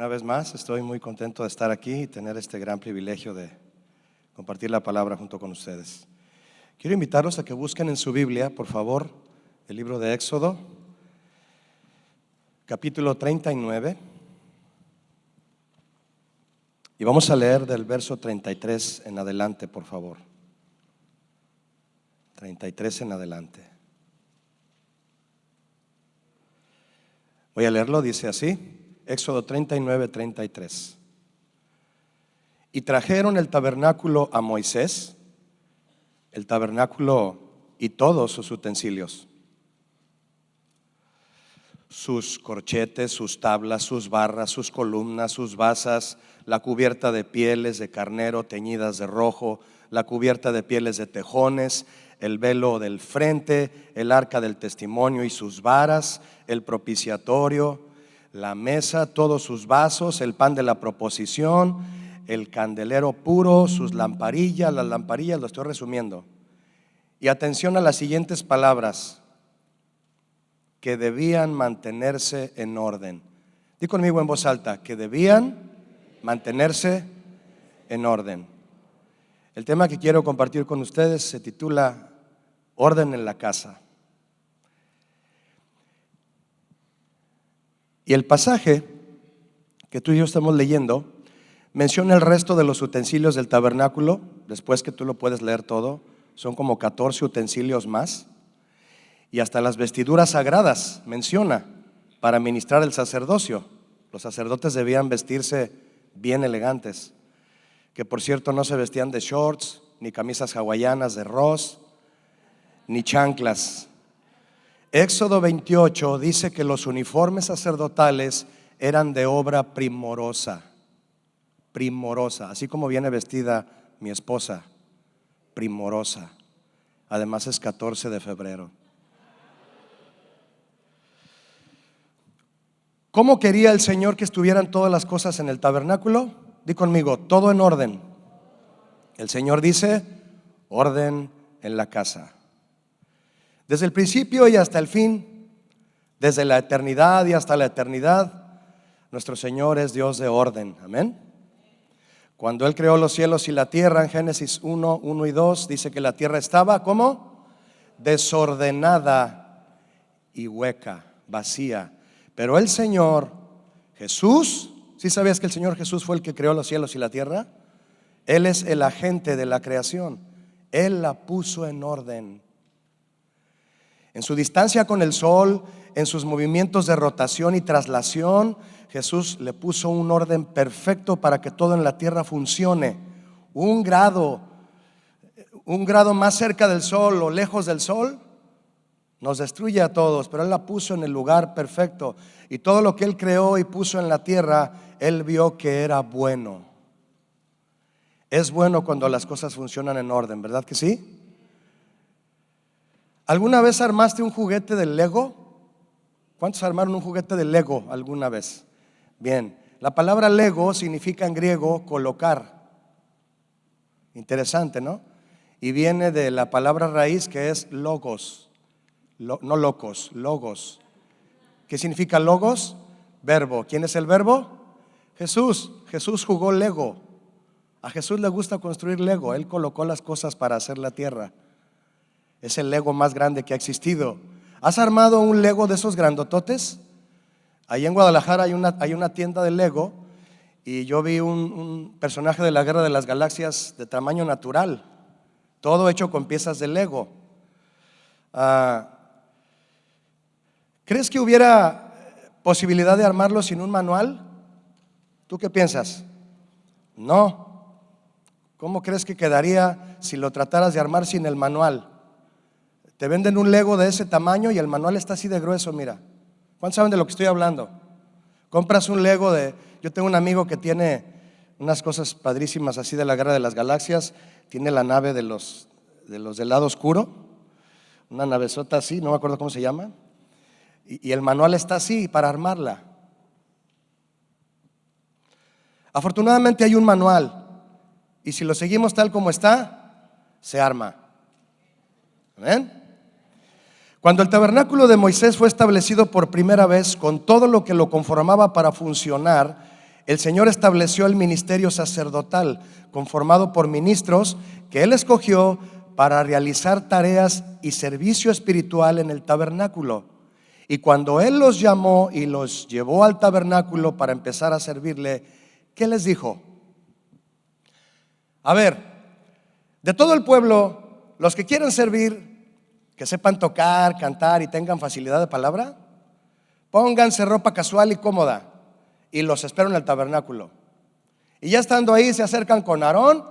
Una vez más, estoy muy contento de estar aquí y tener este gran privilegio de compartir la palabra junto con ustedes. Quiero invitarlos a que busquen en su Biblia, por favor, el libro de Éxodo, capítulo 39. Y vamos a leer del verso 33 en adelante, por favor. 33 en adelante. Voy a leerlo, dice así. Éxodo 39, 33. Y trajeron el tabernáculo a Moisés, el tabernáculo y todos sus utensilios, sus corchetes, sus tablas, sus barras, sus columnas, sus basas, la cubierta de pieles de carnero teñidas de rojo, la cubierta de pieles de tejones, el velo del frente, el arca del testimonio y sus varas, el propiciatorio, la mesa, todos sus vasos, el pan de la proposición, el candelero puro, sus lamparillas, las lamparillas, lo estoy resumiendo. Y atención a las siguientes palabras, que debían mantenerse en orden. Di conmigo en voz alta, que debían mantenerse en orden. El tema que quiero compartir con ustedes se titula Orden en la casa. Y el pasaje que tú y yo estamos leyendo menciona el resto de los utensilios del tabernáculo. Después que tú lo puedes leer todo, son como 14 utensilios más. Y hasta las vestiduras sagradas menciona para ministrar el sacerdocio. Los sacerdotes debían vestirse bien elegantes, que por cierto no se vestían de shorts, ni camisas hawaianas de Ross, ni chanclas. Éxodo 28 dice que los uniformes sacerdotales eran de obra primorosa, así como viene vestida mi esposa, primorosa. Además es 14 de febrero. ¿Cómo quería el Señor que estuvieran todas las cosas en el tabernáculo? Di conmigo, todo en orden. El Señor dice, orden en la casa. Desde el principio y hasta el fin, desde la eternidad y hasta la eternidad, nuestro Señor es Dios de orden. Amén. Cuando Él creó los cielos y la tierra, en Génesis 1, 1 y 2, dice que la tierra estaba, ¿cómo? Desordenada y hueca, vacía. Pero el Señor Jesús, ¿sí sabías que el Señor Jesús fue el que creó los cielos y la tierra? Él es el agente de la creación. Él la puso en orden. En su distancia con el sol, en sus movimientos de rotación y traslación, Jesús le puso un orden perfecto para que todo en la tierra funcione. Un grado más cerca del sol o lejos del sol nos destruye a todos, pero Él la puso en el lugar perfecto. Y todo lo que Él creó y puso en la tierra, Él vio que era bueno. Es bueno cuando las cosas funcionan en orden, ¿verdad que sí? ¿Alguna vez armaste un juguete de Lego? ¿Cuántos armaron un juguete de Lego alguna vez? Bien, la palabra Lego significa en griego colocar. Interesante, ¿no? Y viene de la palabra raíz que es logos, no locos, logos. ¿Qué significa logos? Verbo. ¿Quién es el verbo? Jesús. Jesús jugó Lego. A Jesús le gusta construir Lego. Él colocó las cosas para hacer la tierra. Es el Lego más grande que ha existido. ¿Has armado un Lego de esos grandototes? Ahí en Guadalajara hay una tienda de Lego y yo vi un personaje de la Guerra de las Galaxias de tamaño natural, todo hecho con piezas de Lego. ¿Crees que hubiera posibilidad de armarlo sin un manual? ¿Tú qué piensas? No. ¿Cómo crees que quedaría si lo trataras de armar sin el manual? Te venden un Lego de ese tamaño y el manual está así de grueso, mira. ¿Cuántos saben de lo que estoy hablando? Compras un Lego yo tengo un amigo que tiene unas cosas padrísimas así de la Guerra de las Galaxias. Tiene la nave de los del lado oscuro, una navezota así, no me acuerdo cómo se llama. Y el manual está así para armarla. Afortunadamente hay un manual y si lo seguimos tal como está, se arma. ¿Amén? Cuando el tabernáculo de Moisés fue establecido por primera vez con todo lo que lo conformaba para funcionar, el Señor estableció el ministerio sacerdotal conformado por ministros que Él escogió para realizar tareas y servicio espiritual en el tabernáculo. Y cuando Él los llamó y los llevó al tabernáculo para empezar a servirle, ¿qué les dijo? A ver, de todo el pueblo, los que quieran servir, que sepan tocar, cantar y tengan facilidad de palabra, pónganse ropa casual y cómoda y los espero en el tabernáculo. Y ya estando ahí se acercan con Aarón.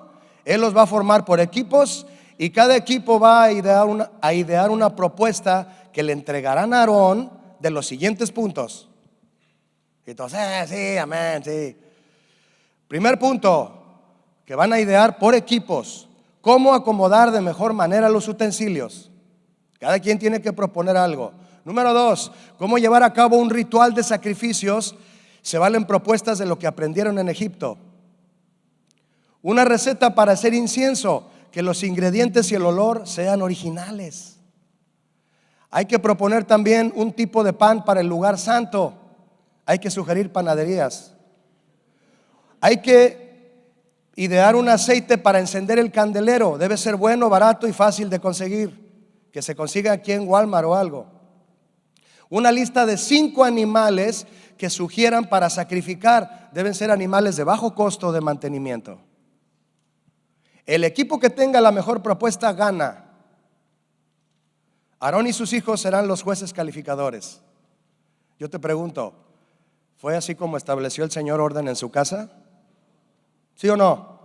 Él los va a formar por equipos y cada equipo va a idear una propuesta que le entregarán a Aarón de los siguientes puntos. Y entonces, sí, amén, sí. Primer punto, que van a idear por equipos cómo acomodar de mejor manera los utensilios. Cada quien tiene que proponer algo. Número 2, cómo llevar a cabo un ritual de sacrificios. Se valen propuestas de lo que aprendieron en Egipto. Una receta para hacer incienso, que los ingredientes y el olor sean originales. Hay que proponer también un tipo de pan para el lugar santo. Hay que sugerir panaderías. Hay que idear un aceite para encender el candelero. Debe ser bueno, barato y fácil de conseguir. Que se consiga aquí en Walmart o algo. Una lista de 5 animales que sugieran para sacrificar. Deben ser animales de bajo costo de mantenimiento. El equipo que tenga la mejor propuesta gana. Aarón y sus hijos serán los jueces calificadores. Yo te pregunto, ¿fue así como estableció el Señor orden en su casa? ¿Sí o no?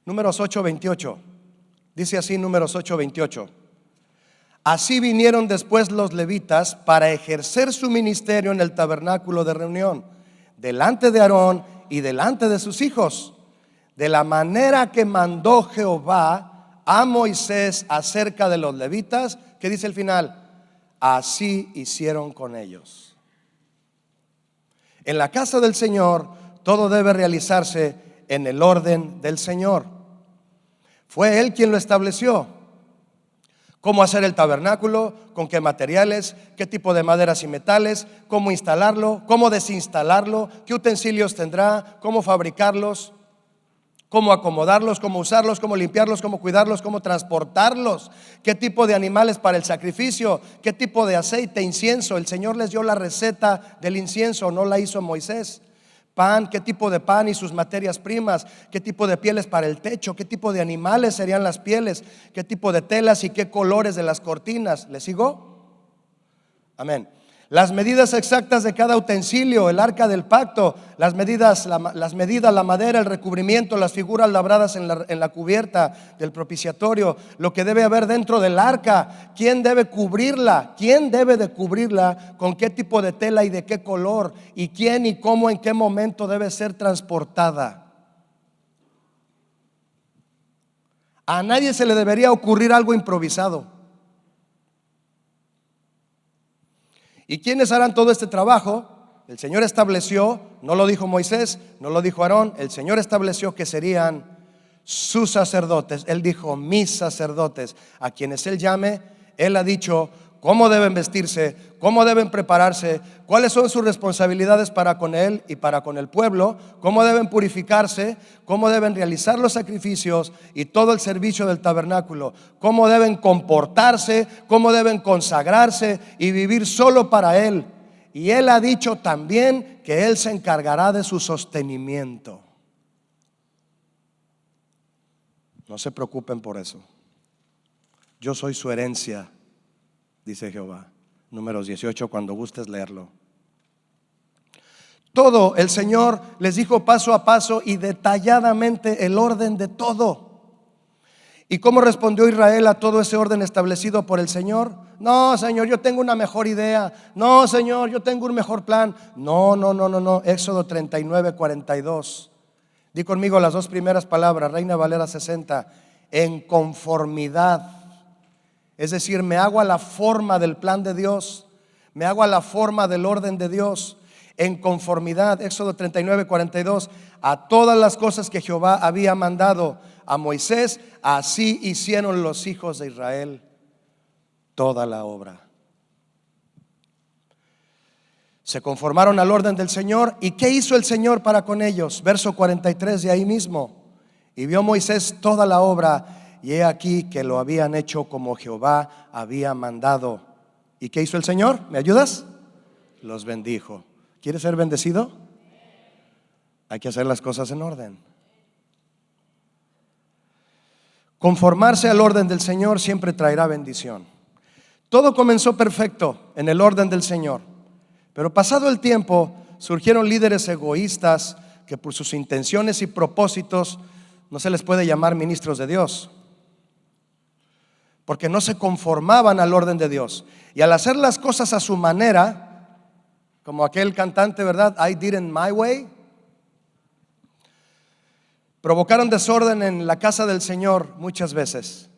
Números 8:28. Dice así Números 8:28. Así vinieron después los levitas para ejercer su ministerio en el tabernáculo de reunión, delante de Aarón y delante de sus hijos, de la manera que mandó Jehová a Moisés acerca de los levitas. ¿Qué dice el final? Así hicieron con ellos. En la casa del Señor todo debe realizarse en el orden del Señor. Fue Él quien lo estableció. Cómo hacer el tabernáculo, con qué materiales, qué tipo de maderas y metales, cómo instalarlo, cómo desinstalarlo, qué utensilios tendrá, cómo fabricarlos, cómo acomodarlos, cómo usarlos, cómo limpiarlos, cómo cuidarlos, cómo transportarlos, qué tipo de animales para el sacrificio, qué tipo de aceite, incienso. El Señor les dio la receta del incienso, no la hizo Moisés. Pan, qué tipo de pan y sus materias primas, qué tipo de pieles para el techo, qué tipo de animales serían las pieles, qué tipo de telas y qué colores de las cortinas. ¿Le sigo? Amén. Las medidas exactas de cada utensilio, el arca del pacto, las medidas, la madera, el recubrimiento, las figuras labradas en la cubierta del propiciatorio, lo que debe haber dentro del arca, quién debe cubrirla, quién debe de cubrirla, con qué tipo de tela y de qué color, y quién y cómo, en qué momento debe ser transportada. A nadie se le debería ocurrir algo improvisado. ¿Y quiénes harán todo este trabajo? El Señor estableció, no lo dijo Moisés, no lo dijo Aarón, el Señor estableció que serían sus sacerdotes. Él dijo mis sacerdotes, a quienes Él llame. Él ha dicho cómo deben vestirse, cómo deben prepararse, cuáles son sus responsabilidades para con Él y para con el pueblo, cómo deben purificarse, cómo deben realizar los sacrificios y todo el servicio del tabernáculo, cómo deben comportarse, cómo deben consagrarse y vivir solo para Él. Y Él ha dicho también que Él se encargará de su sostenimiento. No se preocupen por eso. Yo soy su herencia, dice Jehová. Números 18, cuando gustes leerlo. Todo el Señor les dijo paso a paso y detalladamente el orden de todo. ¿Y cómo respondió Israel a todo ese orden establecido por el Señor? No, Señor, yo tengo una mejor idea. No, Señor, yo tengo un mejor plan. No. Éxodo 39:42. Di conmigo las 2 primeras palabras, Reina Valera 60. En conformidad. Es decir, me hago a la forma del plan de Dios, me hago a la forma del orden de Dios, en conformidad, Éxodo 39:42, a todas las cosas que Jehová había mandado a Moisés, así hicieron los hijos de Israel toda la obra. Se conformaron al orden del Señor. ¿Y qué hizo el Señor para con ellos? Verso 43 de ahí mismo. Y vio Moisés toda la obra, y he aquí que lo habían hecho como Jehová había mandado. ¿Y qué hizo el Señor? ¿Me ayudas? Los bendijo. ¿Quieres ser bendecido? Hay que hacer las cosas en orden. Conformarse al orden del Señor siempre traerá bendición. Todo comenzó perfecto en el orden del Señor, pero pasado el tiempo surgieron líderes egoístas que por sus intenciones y propósitos no se les puede llamar ministros de Dios, porque no se conformaban al orden de Dios. Y al hacer las cosas a su manera, como aquel cantante, ¿verdad? I did it my way. Provocaron desorden en la casa del Señor muchas veces.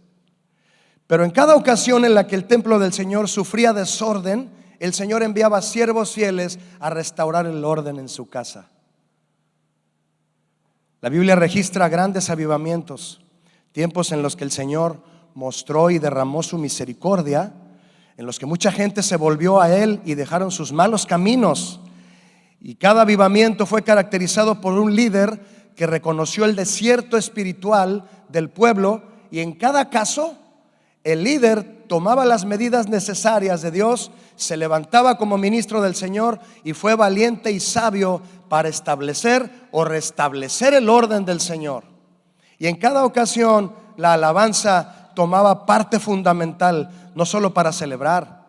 Pero en cada ocasión en la que el templo del Señor sufría desorden, el Señor enviaba siervos fieles a restaurar el orden en su casa. La Biblia registra grandes avivamientos, tiempos en los que el Señor mostró y derramó su misericordia, en los que mucha gente se volvió a Él y dejaron sus malos caminos. Y cada avivamiento fue caracterizado por un líder que reconoció el desierto espiritual del pueblo, y en cada caso el líder tomaba las medidas necesarias de Dios, se levantaba como ministro del Señor y fue valiente y sabio para establecer o restablecer el orden del Señor. Y en cada ocasión la alabanza tomaba parte fundamental, no solo para celebrar,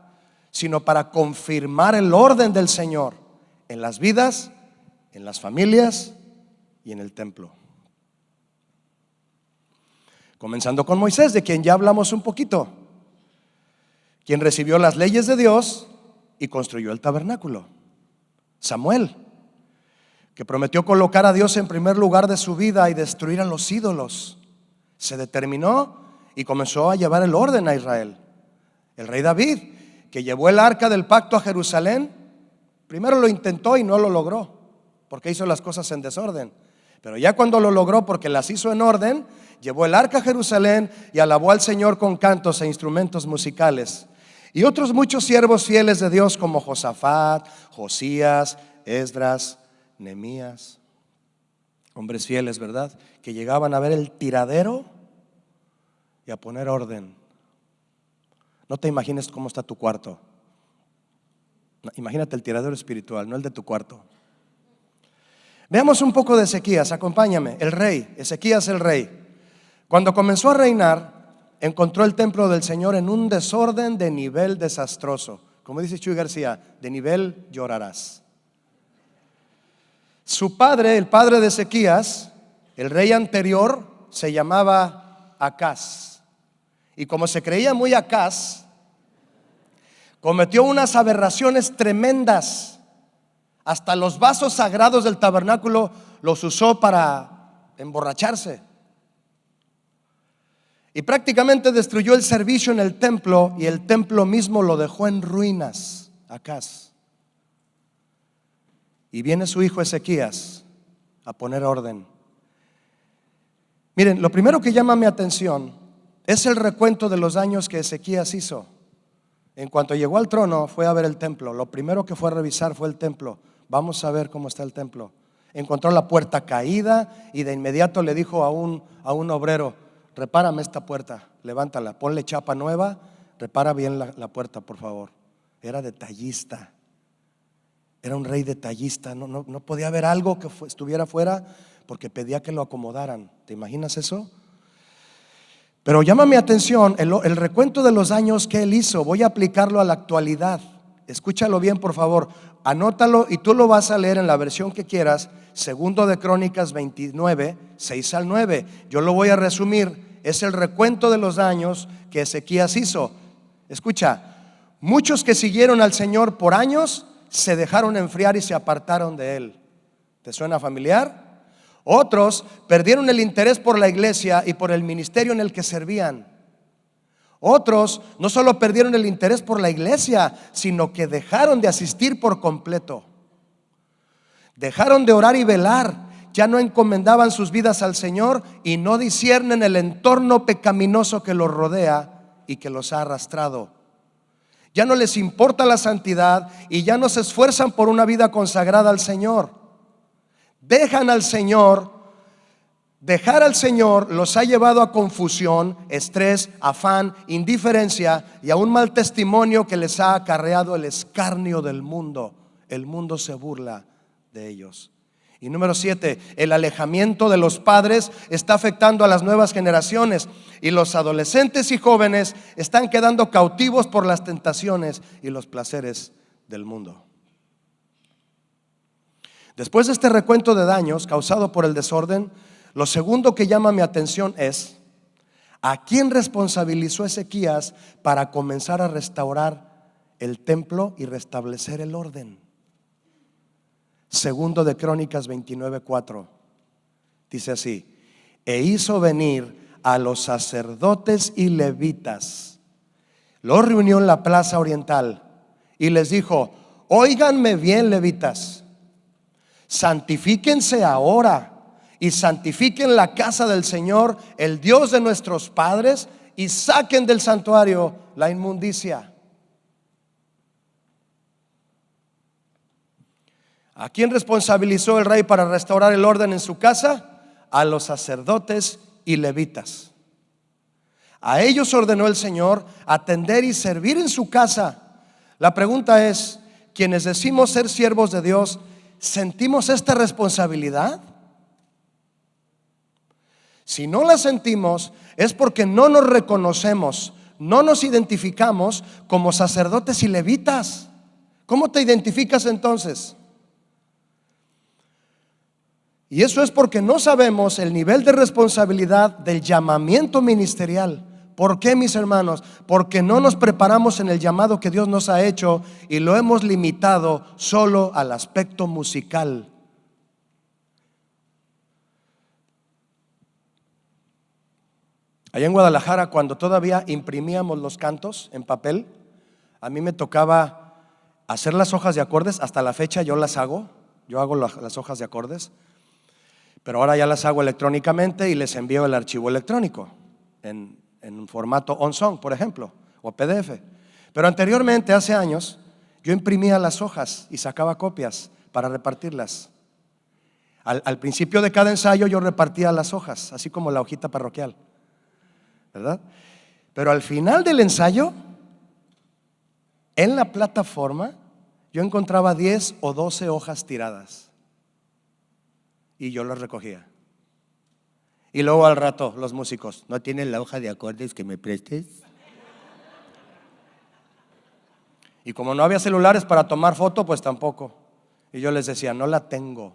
sino para confirmar el orden del Señor en las vidas, en las familias y en el templo. Comenzando con Moisés, de quien ya hablamos un poquito, quien recibió las leyes de Dios y construyó el tabernáculo. Samuel, que prometió colocar a Dios en primer lugar de su vida y destruir a los ídolos. Se determinó y comenzó a llevar el orden a Israel. El rey David, que llevó el arca del pacto a Jerusalén, primero lo intentó y no lo logró, porque hizo las cosas en desorden. Pero ya cuando lo logró, porque las hizo en orden, llevó el arca a Jerusalén y alabó al Señor con cantos e instrumentos musicales. Y otros muchos siervos fieles de Dios, como Josafat, Josías, Esdras, Nehemías, hombres fieles, ¿verdad?, que llegaban a ver el tiradero y a poner orden. No te imagines cómo está tu cuarto. Imagínate el tiradero espiritual, no el de tu cuarto. Veamos un poco de Ezequías, acompáñame. El rey, Ezequías el rey, cuando comenzó a reinar, encontró el templo del Señor en un desorden de nivel desastroso. Como dice Chuy García, de nivel llorarás. Su padre, el padre de Ezequías, el rey anterior, se llamaba Acaz. Y como se creía muy Acaz, cometió unas aberraciones tremendas. Hasta los vasos sagrados del tabernáculo los usó para emborracharse. Y prácticamente destruyó el servicio en el templo, y el templo mismo lo dejó en ruinas. Acaz. Y viene su hijo Ezequías a poner orden. Miren, lo primero que llama mi atención es el recuento de los años que Ezequías hizo. En cuanto llegó al trono, fue a ver el templo. Lo primero que fue a revisar fue el templo. Vamos a ver cómo está el templo. Encontró la puerta caída y de inmediato le dijo a un obrero: repárame esta puerta, levántala, ponle chapa nueva, repara bien la puerta, por favor. Era detallista. Era un rey detallista. No podía haber algo que estuviera fuera, porque pedía que lo acomodaran. ¿Te imaginas eso? Pero llama mi atención el recuento de los años que él hizo. Voy a aplicarlo a la actualidad. Escúchalo bien, por favor. Anótalo y tú lo vas a leer en la versión que quieras. Segundo de Crónicas 29, 6 al 9. Yo lo voy a resumir. Es el recuento de los años que Ezequías hizo. Escucha: muchos que siguieron al Señor por años se dejaron enfriar y se apartaron de Él. ¿Te suena familiar? Otros perdieron el interés por la iglesia y por el ministerio en el que servían. Otros no solo perdieron el interés por la iglesia, sino que dejaron de asistir por completo. Dejaron de orar y velar. Ya no encomendaban sus vidas al Señor y no disciernen el entorno pecaminoso que los rodea y que los ha arrastrado. Ya no les importa la santidad y ya no se esfuerzan por una vida consagrada al Señor. Dejan al Señor. Dejar al Señor los ha llevado a confusión, estrés, afán, indiferencia y a un mal testimonio que les ha acarreado el escarnio del mundo. El mundo se burla de ellos. Y número 7, el alejamiento de los padres está afectando a las nuevas generaciones y los adolescentes y jóvenes están quedando cautivos por las tentaciones y los placeres del mundo. Después de este recuento de daños causado por el desorden, lo segundo que llama mi atención es: ¿a quién responsabilizó Ezequías para comenzar a restaurar el templo y restablecer el orden? Segundo de Crónicas 29:4 dice así: e hizo venir a los sacerdotes y levitas, los reunió en la plaza oriental y les dijo: óiganme bien, levitas, santifíquense ahora y santifiquen la casa del Señor, el Dios de nuestros padres, y saquen del santuario la inmundicia. ¿A quién responsabilizó el rey para restaurar el orden en su casa? A los sacerdotes y levitas. A ellos ordenó el Señor atender y servir en su casa. La pregunta es: quienes decimos ser siervos de Dios, ¿sentimos esta responsabilidad? Si no la sentimos, es porque no nos reconocemos, no nos identificamos como sacerdotes y levitas. ¿Cómo te identificas entonces? Y eso es porque no sabemos el nivel de responsabilidad del llamamiento ministerial. ¿Por qué, mis hermanos? Porque no nos preparamos en el llamado que Dios nos ha hecho y lo hemos limitado solo al aspecto musical. Allá en Guadalajara, cuando todavía imprimíamos los cantos en papel, a mí me tocaba hacer las hojas de acordes. Hasta la fecha yo las hago. Yo hago las hojas de acordes, pero ahora ya las hago electrónicamente y les envío el archivo electrónico en un formato OnSong, por ejemplo, o PDF. Pero anteriormente, hace años, yo imprimía las hojas y sacaba copias para repartirlas. Al principio de cada ensayo yo repartía las hojas, así como la hojita parroquial, ¿verdad? Pero al final del ensayo, en la plataforma, yo encontraba 10 o 12 hojas tiradas y yo las recogía. Y luego al rato los músicos: ¿no tienes la hoja de acordes que me prestes? Y como no había celulares para tomar foto, pues tampoco. Y yo les decía: no la tengo.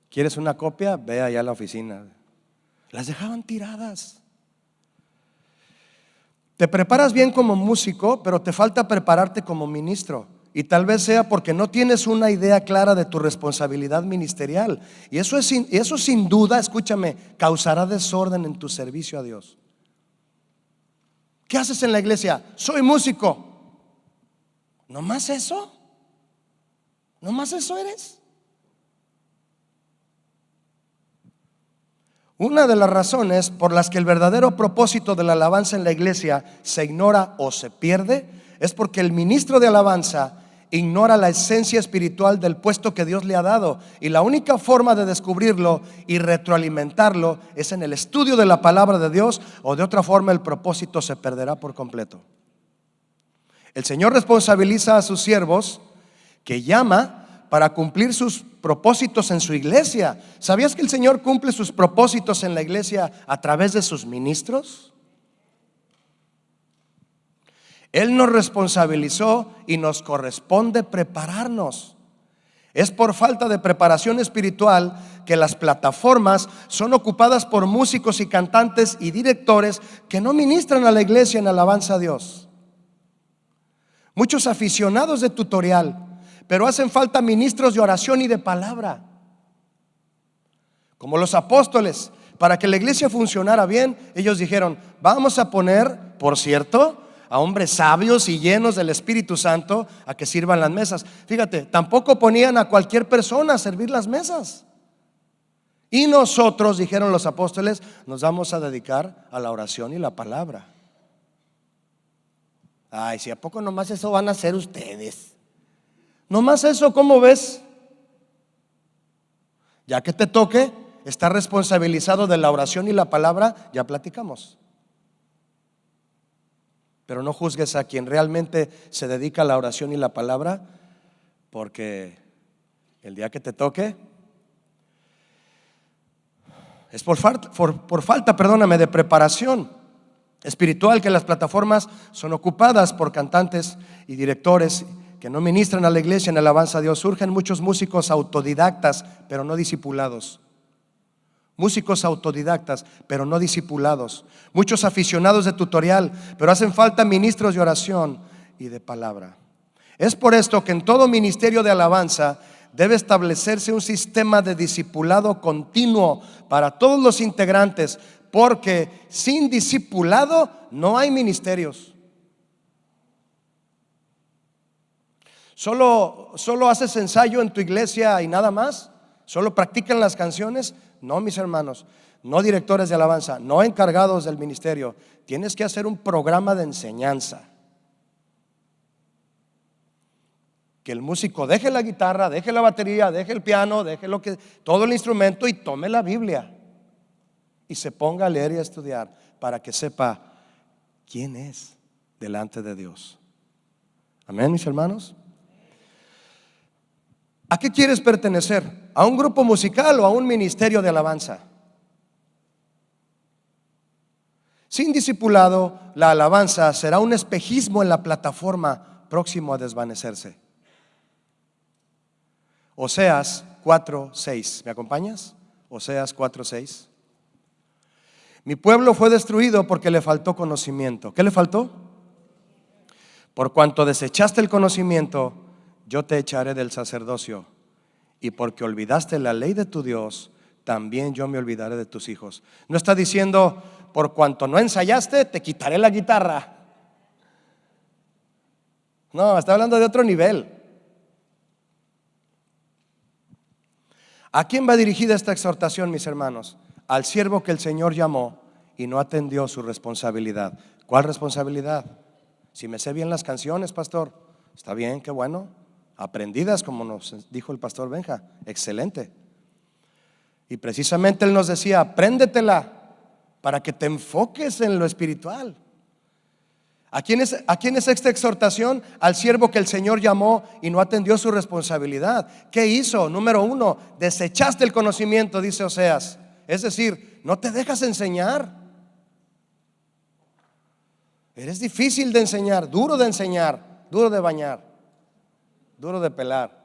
¿Quieres una copia? Ve allá a la oficina. Las dejaban tiradas. Te preparas bien como músico, pero te falta prepararte como ministro. Y tal vez sea porque no tienes una idea clara de tu responsabilidad ministerial. Y eso sin duda, escúchame, causará desorden en tu servicio a Dios. ¿Qué haces en la iglesia? Soy músico. ¿Nomás eso? ¿Nomás eso eres? Una de las razones por las que el verdadero propósito de la alabanza en la iglesia se ignora o se pierde es porque el ministro de alabanza ignora la esencia espiritual del puesto que Dios le ha dado, y la única forma de descubrirlo y retroalimentarlo es en el estudio de la palabra de Dios, o de otra forma el propósito se perderá por completo. El Señor responsabiliza a sus siervos que llama para cumplir sus propósitos en su iglesia. ¿Sabías que el Señor cumple sus propósitos en la iglesia a través de sus ministros? Él nos responsabilizó y nos corresponde prepararnos. Es por falta de preparación espiritual que las plataformas son ocupadas por músicos y cantantes y directores que no ministran a la iglesia en alabanza a Dios. Muchos aficionados de tutorial, pero hacen falta ministros de oración y de palabra. Como los apóstoles, para que la iglesia funcionara bien, ellos dijeron: vamos a poner, por cierto, a hombres sabios y llenos del Espíritu Santo a que sirvan las mesas. Fíjate, tampoco ponían a cualquier persona a servir las mesas. Y nosotros, dijeron los apóstoles, nos vamos a dedicar a la oración y la palabra. Ay, si a poco nomás eso van a hacer ustedes. Nomás eso, ¿cómo ves? Ya que te toque, estar responsabilizado de la oración y la palabra, ya platicamos. Pero no juzgues a quien realmente se dedica a la oración y la palabra, porque el día que te toque es por falta, perdóname, de preparación espiritual, que las plataformas son ocupadas por cantantes y directores que no ministran a la iglesia en alabanza a Dios. Surgen muchos músicos autodidactas, pero no discipulados. Músicos autodidactas, pero no discipulados. Muchos aficionados de tutorial, pero hacen falta ministros de oración y de palabra. Es por esto que en todo ministerio de alabanza debe establecerse un sistema de discipulado continuo para todos los integrantes, porque sin discipulado no hay ministerios. Solo haces ensayo en tu iglesia y nada más. Solo practican las canciones. No, mis hermanos, no directores de alabanza, no encargados del ministerio. Tienes que hacer un programa de enseñanza. Que el músico deje la guitarra, deje la batería, deje el piano, deje todo el instrumento y tome la Biblia y se ponga a leer y a estudiar para que sepa quién es delante de Dios. Amén, mis hermanos. ¿A qué quieres pertenecer? ¿A un grupo musical o a un ministerio de alabanza? Sin discipulado, la alabanza será un espejismo en la plataforma próximo a desvanecerse. Oseas 4:6. ¿Me acompañas? Oseas 4:6. Mi pueblo fue destruido porque le faltó conocimiento. ¿Qué le faltó? Por cuanto desechaste el conocimiento, yo te echaré del sacerdocio, y porque olvidaste la ley de tu Dios, también yo me olvidaré de tus hijos. No está diciendo, por cuanto no ensayaste, te quitaré la guitarra. No, está hablando de otro nivel. ¿A quién va dirigida esta exhortación, mis hermanos? Al siervo que el Señor llamó y no atendió su responsabilidad. ¿Cuál responsabilidad? Si me sé bien las canciones, pastor, está bien, qué bueno. Aprendidas, como nos dijo el pastor Benja, excelente. Y precisamente él nos decía, apréndetela para que te enfoques en lo espiritual. ¿A quién es esta exhortación? Al siervo que el Señor llamó y no atendió su responsabilidad. ¿Qué hizo? Número 1, desechaste el conocimiento, dice Oseas. Es decir, no te dejas enseñar. Eres difícil de enseñar, duro de bañar, duro de pelar.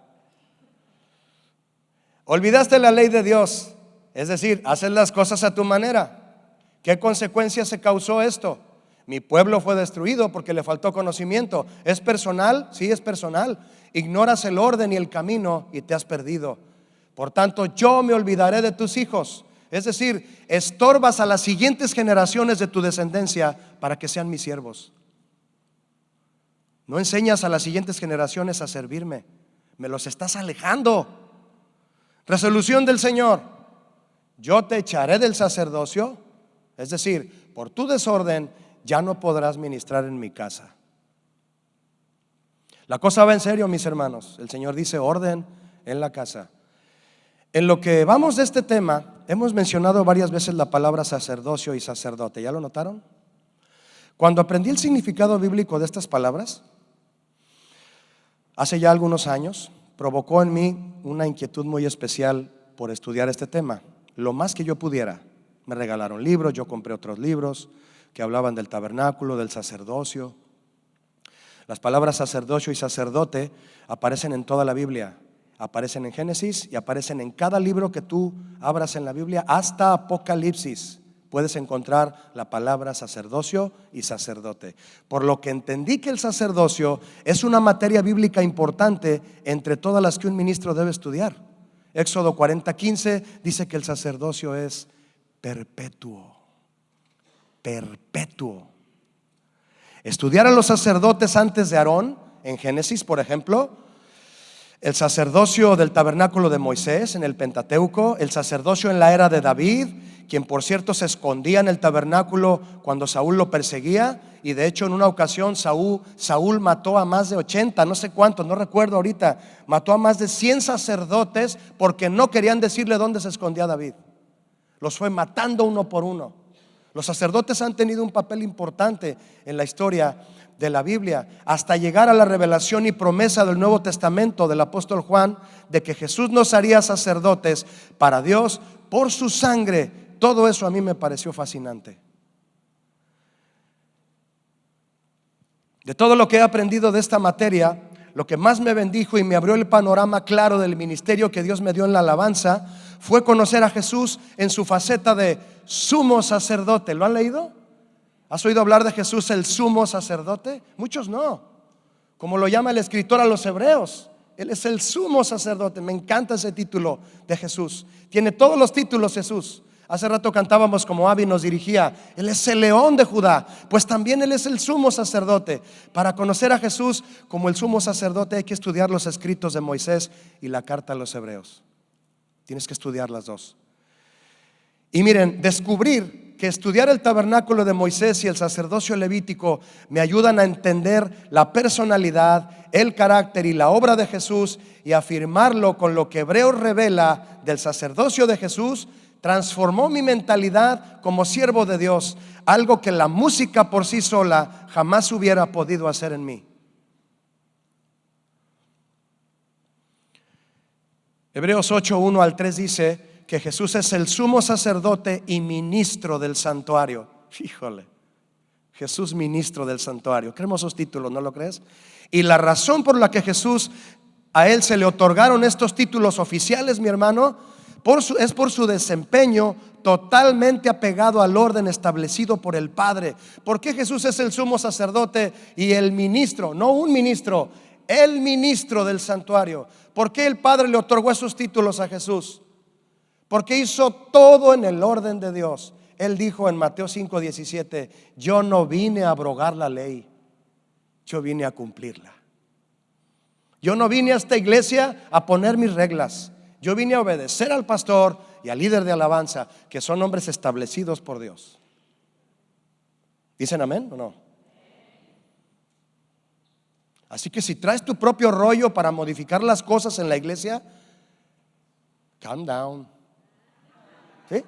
Olvidaste la ley de Dios, es decir, haces las cosas a tu manera. ¿Qué consecuencias se causó esto? Mi pueblo fue destruido porque le faltó conocimiento. ¿Es personal? Sí, es personal. Ignoras el orden y el camino y te has perdido. Por tanto, yo me olvidaré de tus hijos. Es decir, estorbas a las siguientes generaciones de tu descendencia para que sean mis siervos. No enseñas a las siguientes generaciones a servirme. Me los estás alejando. Resolución del Señor: yo te echaré del sacerdocio. Es decir, por tu desorden ya no podrás ministrar en mi casa. La cosa va en serio, mis hermanos. El Señor dice orden en la casa. En lo que vamos de este tema, hemos mencionado varias veces la palabra sacerdocio y sacerdote. ¿Ya lo notaron? Cuando aprendí el significado bíblico de estas palabras, hace ya algunos años, provocó en mí una inquietud muy especial por estudiar este tema. Lo más que yo pudiera. Me regalaron libros, yo compré otros libros que hablaban del tabernáculo, del sacerdocio. Las palabras sacerdocio y sacerdote aparecen en toda la Biblia. Aparecen en Génesis y aparecen en cada libro que tú abras en la Biblia, hasta Apocalipsis. Puedes encontrar la palabra sacerdocio y sacerdote. Por lo que entendí que el sacerdocio es una materia bíblica importante entre todas las que un ministro debe estudiar. Éxodo 40:15 dice que el sacerdocio es perpetuo. Perpetuo. Estudiar a los sacerdotes antes de Aarón, en Génesis, por ejemplo, el sacerdocio del tabernáculo de Moisés en el Pentateuco, el sacerdocio en la era de David, quien por cierto se escondía en el tabernáculo cuando Saúl lo perseguía y de hecho en una ocasión Saúl mató a más de 80, no sé cuántos, no recuerdo ahorita, mató a más de 100 sacerdotes porque no querían decirle dónde se escondía David. Los fue matando uno por uno. Los sacerdotes han tenido un papel importante en la historia de la Biblia, hasta llegar a la revelación y promesa del Nuevo Testamento del apóstol Juan de que Jesús nos haría sacerdotes para Dios por su sangre. Todo eso a mí me pareció fascinante. De todo lo que he aprendido de esta materia, lo que más me bendijo y me abrió el panorama claro del ministerio que Dios me dio en la alabanza fue conocer a Jesús en su faceta de sumo sacerdote. ¿Lo han leído? ¿Has oído hablar de Jesús el sumo sacerdote? Muchos no. Como lo llama el escritor a los hebreos, Él es el sumo sacerdote. Me encanta ese título de Jesús. Tiene todos los títulos Jesús. Hace rato cantábamos como Abby nos dirigía, Él es el león de Judá. Pues también Él es el sumo sacerdote. Para conocer a Jesús como el sumo sacerdote hay que estudiar los escritos de Moisés y la carta a los hebreos. Tienes que estudiar las dos. Y miren, descubrir que estudiar el tabernáculo de Moisés y el sacerdocio levítico me ayudan a entender la personalidad, el carácter y la obra de Jesús, y afirmarlo con lo que Hebreos revela del sacerdocio de Jesús, transformó mi mentalidad como siervo de Dios, algo que la música por sí sola jamás hubiera podido hacer en mí. Hebreos 8, 1 al 3 dice que Jesús es el sumo sacerdote y ministro del santuario. Híjole, Jesús ministro del santuario. Qué hermosos títulos, ¿no lo crees? Y la razón por la que a Él se le otorgaron estos títulos oficiales, mi hermano, es por su desempeño totalmente apegado al orden establecido por el Padre. ¿Por qué Jesús es el sumo sacerdote y el ministro? No un ministro, el ministro del santuario. ¿Por qué el Padre le otorgó esos títulos a Jesús? Porque hizo todo en el orden de Dios. Él dijo en Mateo 5:17, yo no vine a abrogar la ley, yo vine a cumplirla. Yo no vine a esta iglesia a poner mis reglas. Yo vine a obedecer al pastor y al líder de alabanza, que son hombres establecidos por Dios. ¿Dicen amén o no? Así que si traes tu propio rollo para modificar las cosas en la iglesia, calm down. ¿Sí?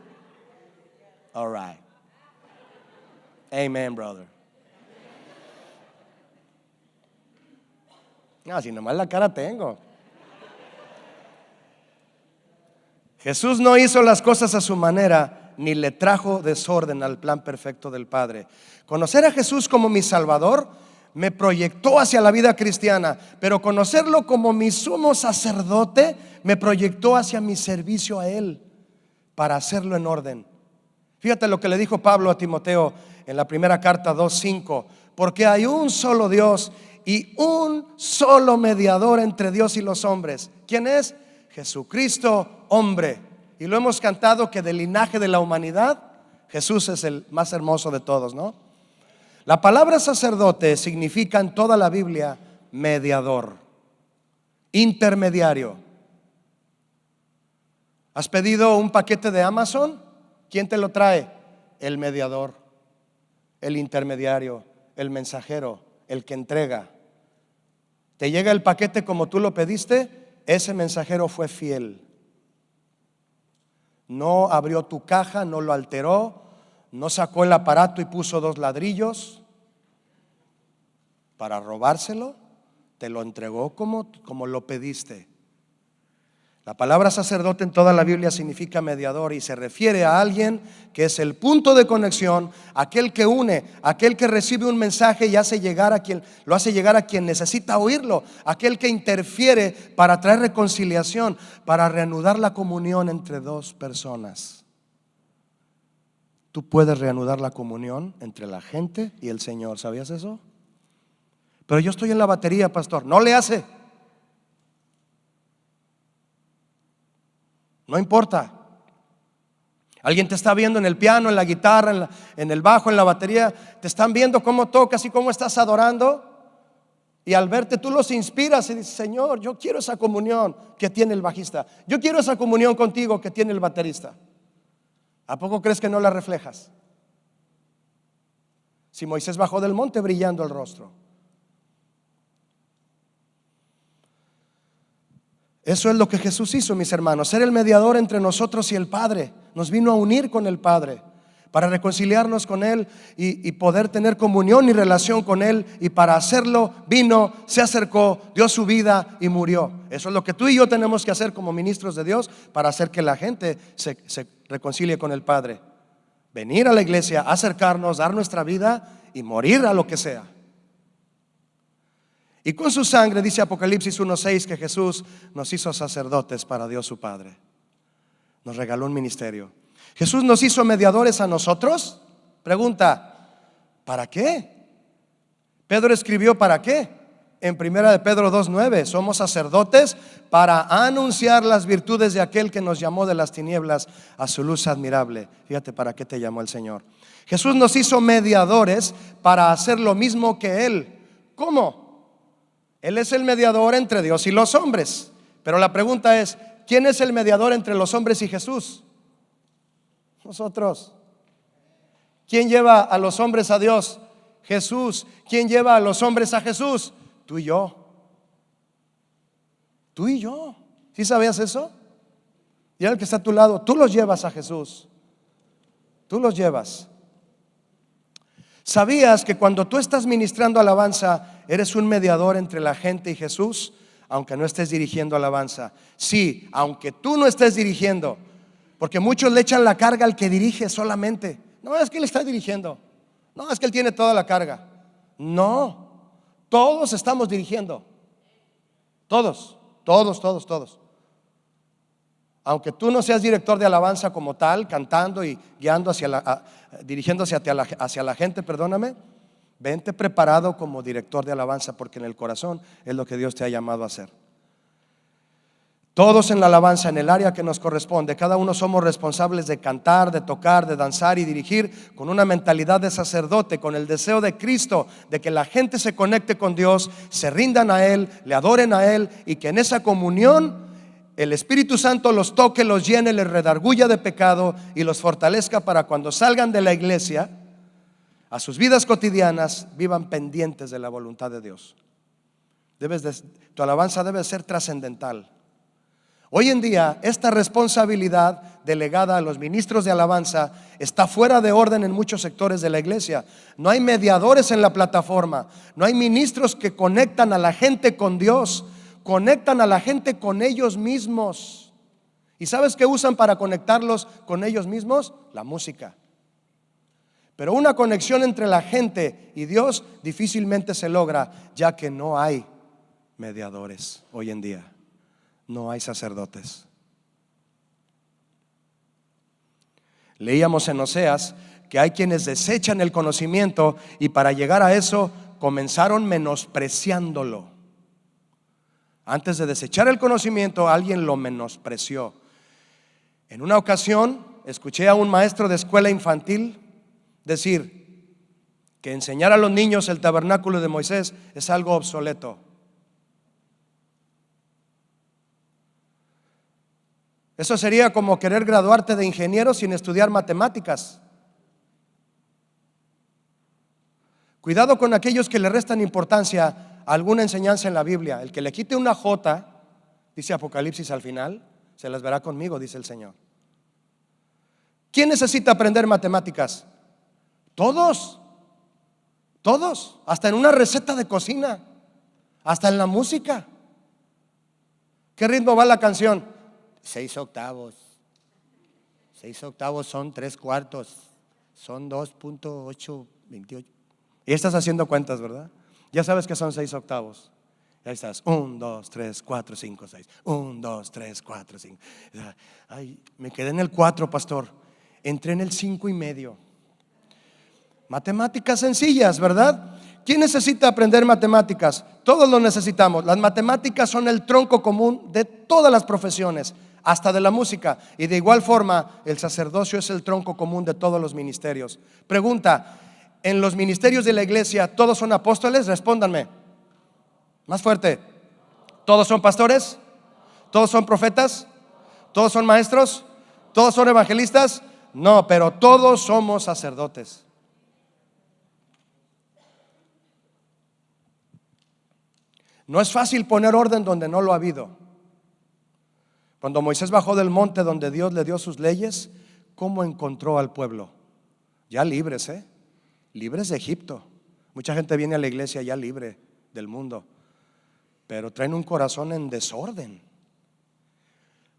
All right. Amen, brother. No, si nomás la cara tengo. Jesús no hizo las cosas a su manera, ni le trajo desorden al plan perfecto del Padre. Conocer a Jesús como mi Salvador me proyectó hacia la vida cristiana, pero conocerlo como mi sumo sacerdote me proyectó hacia mi servicio a Él, para hacerlo en orden. Fíjate lo que le dijo Pablo a Timoteo en la primera carta 2:5, porque hay un solo Dios y un solo mediador entre Dios y los hombres. ¿Quién es? Jesucristo, hombre. Y lo hemos cantado que del linaje de la humanidad Jesús es el más hermoso de todos, ¿no? La palabra sacerdote significa en toda la Biblia mediador, intermediario. ¿Has pedido un paquete de Amazon? ¿Quién te lo trae? El mediador, el intermediario, el mensajero, el que entrega. ¿Te llega el paquete como tú lo pediste? Ese mensajero fue fiel. No abrió tu caja, no lo alteró, no sacó el aparato y puso 2 ladrillos para robárselo. Te lo entregó como lo pediste. La palabra sacerdote en toda la Biblia significa mediador y se refiere a alguien que es el punto de conexión, aquel que une, aquel que recibe un mensaje y lo hace llegar a quien necesita oírlo, aquel que interfiere para traer reconciliación, para reanudar la comunión entre dos personas. Tú puedes reanudar la comunión entre la gente y el Señor, ¿sabías eso? Pero yo estoy en la batería, pastor. No le hace. No importa. Alguien te está viendo en el piano, en la guitarra, en el bajo, en la batería. Te están viendo cómo tocas y cómo estás adorando. Y al verte tú los inspiras y dices, Señor, yo quiero esa comunión que tiene el bajista. Yo quiero esa comunión contigo que tiene el baterista. ¿A poco crees que no la reflejas? Si Moisés bajó del monte brillando el rostro. Eso es lo que Jesús hizo, mis hermanos, ser el mediador entre nosotros y el Padre. Nos vino a unir con el Padre para reconciliarnos con Él y poder tener comunión y relación con Él. Y para hacerlo vino, se acercó, dio su vida y murió. Eso es lo que tú y yo tenemos que hacer como ministros de Dios para hacer que la gente se reconcilie con el Padre. Venir a la iglesia, acercarnos, dar nuestra vida y morir a lo que sea. Y con su sangre, dice Apocalipsis 1:6, que Jesús nos hizo sacerdotes para Dios su Padre. Nos regaló un ministerio. Jesús nos hizo mediadores a nosotros. Pregunta, ¿para qué? Pedro escribió ¿para qué? En 1 de Pedro 2:9, somos sacerdotes para anunciar las virtudes de aquel que nos llamó de las tinieblas a su luz admirable. Fíjate para qué te llamó el Señor. Jesús nos hizo mediadores para hacer lo mismo que Él. ¿Cómo? Él es el mediador entre Dios y los hombres. Pero la pregunta es, ¿quién es el mediador entre los hombres y Jesús? Nosotros. ¿Quién lleva a los hombres a Dios? Jesús. ¿Quién lleva a los hombres a Jesús? Tú y yo. Tú y yo. ¿Sí sabías eso? Y el que está a tu lado, tú los llevas a Jesús. Tú los llevas. ¿Sabías que cuando tú estás ministrando alabanza, eres un mediador entre la gente y Jesús? Aunque no estés dirigiendo alabanza. Sí, aunque tú no estés dirigiendo. Porque muchos le echan la carga al que dirige solamente. No, es que él está dirigiendo. No, es que él tiene toda la carga. No, todos estamos dirigiendo. Todos. Aunque tú no seas director de alabanza como tal, cantando y guiando dirigiéndose hacia la gente, perdóname, vente preparado como director de alabanza, porque en el corazón es lo que Dios te ha llamado a hacer. Todos en la alabanza, en el área que nos corresponde, cada uno somos responsables de cantar, de tocar, de danzar y dirigir con una mentalidad de sacerdote, con el deseo de Cristo, de que la gente se conecte con Dios, se rindan a Él, le adoren a Él, y que en esa comunión el Espíritu Santo los toque, los llene, les redarguya de pecado y los fortalezca para cuando salgan de la iglesia a sus vidas cotidianas, vivan pendientes de la voluntad de Dios. Tu alabanza debe ser trascendental. Hoy en día esta responsabilidad delegada a los ministros de alabanza está fuera de orden en muchos sectores de la iglesia. No hay mediadores en la plataforma, no hay ministros que conectan a la gente con Dios, conectan a la gente con ellos mismos. ¿Y sabes qué usan para conectarlos con ellos mismos? La música. Pero una conexión entre la gente y Dios difícilmente se logra, ya que no hay mediadores hoy en día. No hay sacerdotes. Leíamos en Oseas que hay quienes desechan el conocimiento y para llegar a eso comenzaron menospreciándolo. Antes de desechar el conocimiento, alguien lo menospreció. En una ocasión escuché a un maestro de escuela infantil decir que enseñar a los niños el tabernáculo de Moisés es algo obsoleto. Eso sería como querer graduarte de ingeniero sin estudiar matemáticas. Cuidado con aquellos que le restan importancia a alguna enseñanza en la Biblia. El que le quite una J, dice Apocalipsis al final, se las verá conmigo, dice el Señor. ¿Quién necesita aprender matemáticas? Todos, hasta en una receta de cocina, hasta en la música. ¿Qué ritmo va la canción? 6 octavos. 6 octavos son 3/4, son 2.828. Y estás haciendo cuentas, ¿verdad? Ya sabes que son 6 octavos. Ahí estás, 1, 2, 3, 4, 5, 6. 1, 2, 3, 4, 5. Ay, me quedé en el 4, pastor. Entré en el 5.5. Matemáticas sencillas, ¿verdad? ¿Quién necesita aprender matemáticas? Todos lo necesitamos. Las matemáticas son el tronco común de todas las profesiones, hasta de la música. Y de igual forma, el sacerdocio es el tronco común de todos los ministerios. Pregunta, ¿en los ministerios de la iglesia todos son apóstoles? Respóndanme. Más fuerte. ¿Todos son pastores? ¿Todos son profetas? ¿Todos son maestros? ¿Todos son evangelistas? No, pero todos somos sacerdotes. No es fácil poner orden donde no lo ha habido. Cuando Moisés bajó del monte donde Dios le dio sus leyes, ¿cómo encontró al pueblo? Ya libres, libres de Egipto. Mucha gente viene a la iglesia ya libre del mundo, pero traen un corazón en desorden.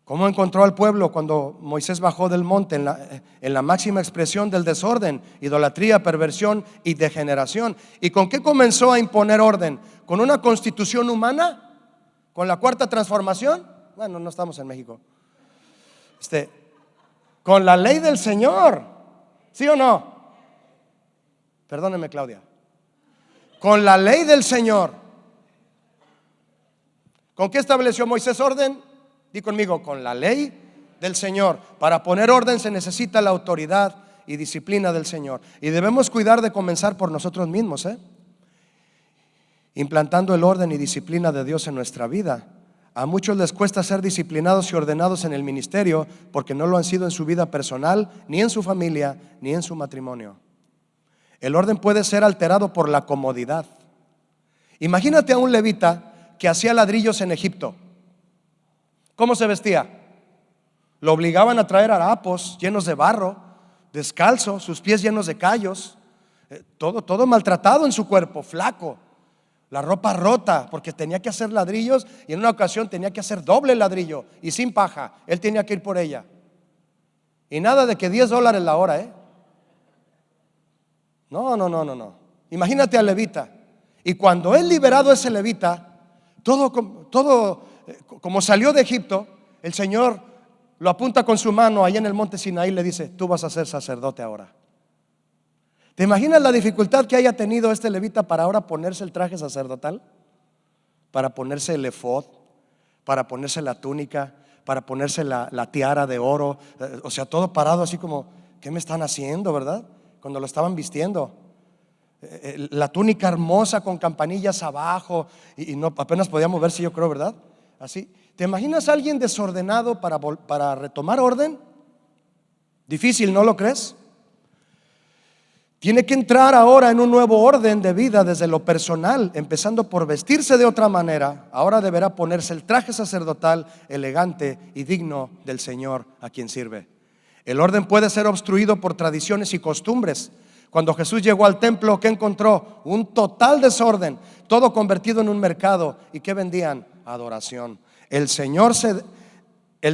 ¿Cómo encontró al pueblo cuando Moisés bajó del monte en la máxima expresión del desorden, idolatría, perversión y degeneración? ¿Y con qué comenzó a imponer orden? ¿Con una constitución humana? ¿Con la cuarta transformación? Bueno, no estamos en México. Con la ley del Señor, ¿sí o no? Perdóneme, Claudia. Con la ley del Señor. ¿Con qué estableció Moisés orden? Di conmigo, con la ley del Señor. Para poner orden se necesita la autoridad y disciplina del Señor. Y debemos cuidar de comenzar por nosotros mismos, implantando el orden y disciplina de Dios en nuestra vida. A muchos les cuesta ser disciplinados y ordenados en el ministerio porque no lo han sido en su vida personal, ni en su familia, ni en su matrimonio. El orden puede ser alterado por la comodidad. Imagínate a un levita que hacía ladrillos en Egipto. ¿Cómo se vestía? Lo obligaban a traer harapos llenos de barro, descalzo, sus pies llenos de callos, todo maltratado en su cuerpo, flaco, la ropa rota, porque tenía que hacer ladrillos y en una ocasión tenía que hacer doble ladrillo y sin paja. Él tenía que ir por ella. Y nada de que $10 la hora, No. Imagínate al levita. Y cuando él liberado ese levita, todo como salió de Egipto, el Señor lo apunta con su mano ahí en el monte Sinaí y le dice: tú vas a ser sacerdote ahora. ¿Te imaginas la dificultad que haya tenido este levita para ahora ponerse el traje sacerdotal? Para ponerse el efod, para ponerse la túnica, para ponerse la tiara de oro, o sea, todo parado así como, ¿qué me están haciendo, verdad? Cuando lo estaban vistiendo, la túnica hermosa con campanillas abajo y no, apenas podía moverse, yo creo, ¿verdad? Así. ¿Te imaginas a alguien desordenado para retomar orden? Difícil, ¿no lo crees? Tiene que entrar ahora en un nuevo orden de vida desde lo personal, empezando por vestirse de otra manera. Ahora deberá ponerse el traje sacerdotal elegante y digno del Señor a quien sirve. El orden puede ser obstruido por tradiciones y costumbres. Cuando Jesús llegó al templo, ¿qué encontró? Un total desorden, todo convertido en un mercado. ¿Y qué vendían? Adoración. El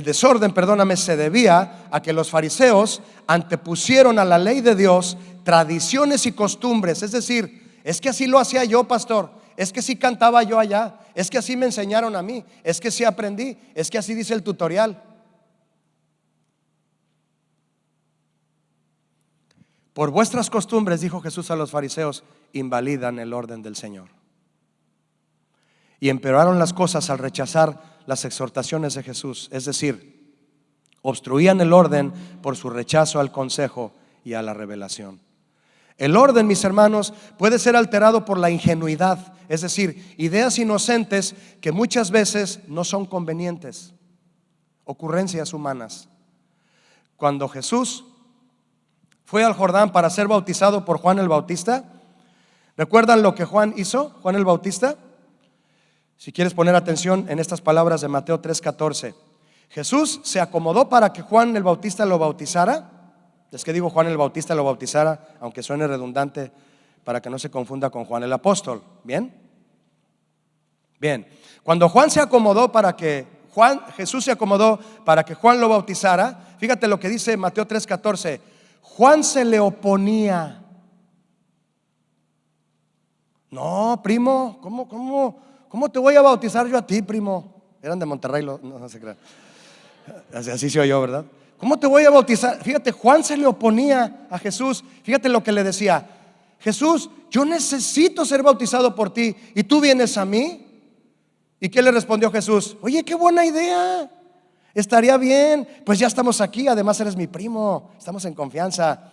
desorden, se debía a que los fariseos antepusieron a la ley de Dios tradiciones y costumbres. Es decir, es que así lo hacía yo, pastor, es que así cantaba yo allá, es que así me enseñaron a mí, es que así aprendí, es que así dice el tutorial. Por vuestras costumbres, dijo Jesús a los fariseos, invalidan el orden del Señor. Y empeoraron las cosas al rechazar las exhortaciones de Jesús, es decir, obstruían el orden por su rechazo al consejo y a la revelación. El orden, mis hermanos, puede ser alterado por la ingenuidad, es decir, ideas inocentes que muchas veces no son convenientes, ocurrencias humanas. Cuando Jesús fue al Jordán para ser bautizado por Juan el Bautista, ¿recuerdan lo que Juan hizo? Juan el Bautista. Si quieres poner atención en estas palabras de Mateo 3:14. Jesús se acomodó para que Juan el Bautista lo bautizara. Es que digo Juan el Bautista lo bautizara, aunque suene redundante, para que no se confunda con Juan el Apóstol. ¿Bien? Bien. Cuando Jesús se acomodó para que Juan lo bautizara, fíjate lo que dice Mateo 3:14. Juan se le oponía. No, primo, ¿cómo te voy a bautizar yo a ti, primo? Eran de Monterrey, no se crean. Así se oyó, ¿verdad? ¿Cómo te voy a bautizar? Fíjate, Juan se le oponía a Jesús. Fíjate lo que le decía: Jesús, yo necesito ser bautizado por ti y tú vienes a mí. ¿Y qué le respondió Jesús? Oye, qué buena idea, estaría bien, pues ya estamos aquí, además eres mi primo, estamos en confianza.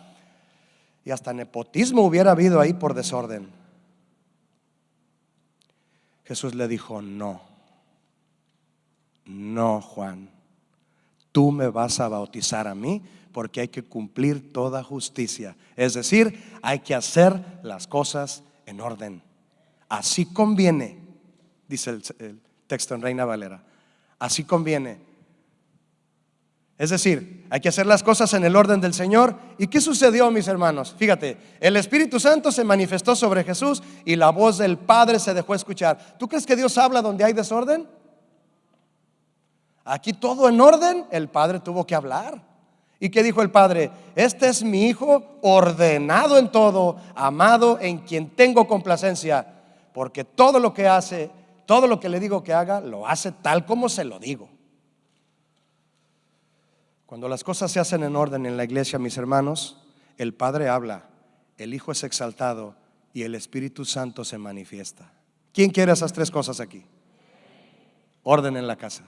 Y hasta nepotismo hubiera habido ahí por desorden. Jesús le dijo: no, Juan, tú me vas a bautizar a mí porque hay que cumplir toda justicia. Es decir, hay que hacer las cosas en orden. Así conviene. dice el texto en Reina Valera. Así conviene. Es decir, hay que hacer las cosas en el orden del Señor. ¿Y qué sucedió, mis hermanos? Fíjate, el Espíritu Santo se manifestó sobre Jesús y la voz del Padre se dejó escuchar. ¿Tú crees que Dios habla donde hay desorden? Aquí todo en orden, el Padre tuvo que hablar. ¿Y qué dijo el Padre? Este es mi Hijo, ordenado en todo, amado, en quien tengo complacencia, porque todo lo que hace, todo lo que le digo que haga, lo hace tal como se lo digo. Cuando las cosas se hacen en orden en la iglesia, mis hermanos, el Padre habla, el Hijo es exaltado y el Espíritu Santo se manifiesta. ¿Quién quiere esas tres cosas aquí? Orden en la casa.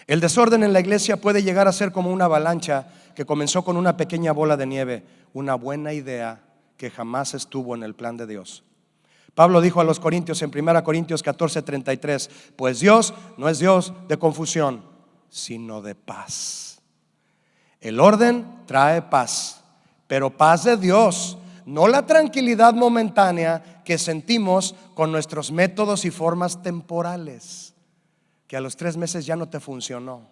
El desorden en la iglesia puede llegar a ser como una avalancha que comenzó con una pequeña bola de nieve, una buena idea que jamás estuvo en el plan de Dios. Pablo dijo a los corintios en 1 Corintios 14:33, pues Dios no es Dios de confusión, sino de paz. El orden trae paz, pero paz de Dios, no la tranquilidad momentánea que sentimos con nuestros métodos y formas temporales, que a los 3 meses ya no te funcionó.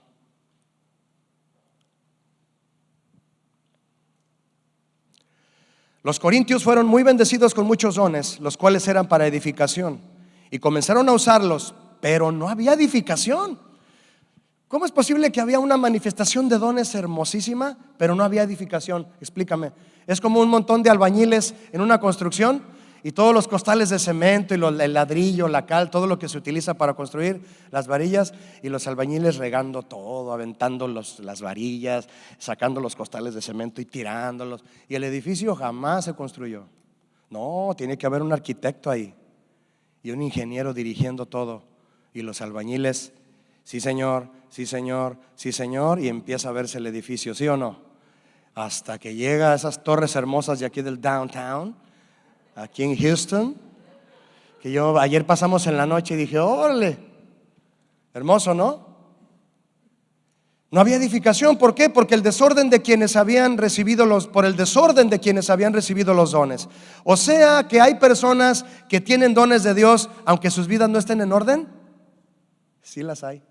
Los corintios fueron muy bendecidos con muchos dones, los cuales eran para edificación, y comenzaron a usarlos, pero no había edificación. ¿Cómo es posible que había una manifestación de dones hermosísima, pero no había edificación? Explícame. Es como un montón de albañiles en una construcción y todos los costales de cemento y el ladrillo, la cal, todo lo que se utiliza para construir, las varillas, y los albañiles regando todo, aventando las varillas, sacando los costales de cemento y tirándolos, y el edificio jamás se construyó. No, tiene que haber un arquitecto ahí y un ingeniero dirigiendo todo, y los albañiles, sí señor, sí señor, sí señor, y empieza a verse el edificio, ¿sí o no? Hasta que llega a esas torres hermosas de aquí del downtown, aquí en Houston, que yo ayer pasamos en la noche y dije, órale, hermoso, ¿no? No había edificación. ¿Por qué? Porque el desorden de quienes habían recibido por el desorden de quienes habían recibido los dones. O sea que hay personas que tienen dones de Dios aunque sus vidas no estén en orden. Sí las hay.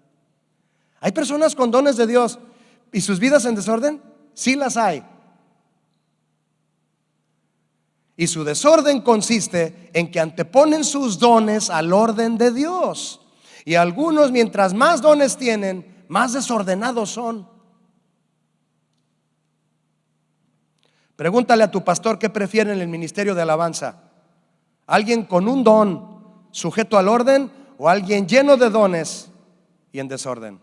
Hay personas con dones de Dios y sus vidas en desorden. Sí las hay. Y su desorden consiste en que anteponen sus dones al orden de Dios. Y algunos, mientras más dones tienen, más desordenados son. Pregúntale a tu pastor qué prefiere en el ministerio de alabanza: alguien con un don sujeto al orden o alguien lleno de dones y en desorden.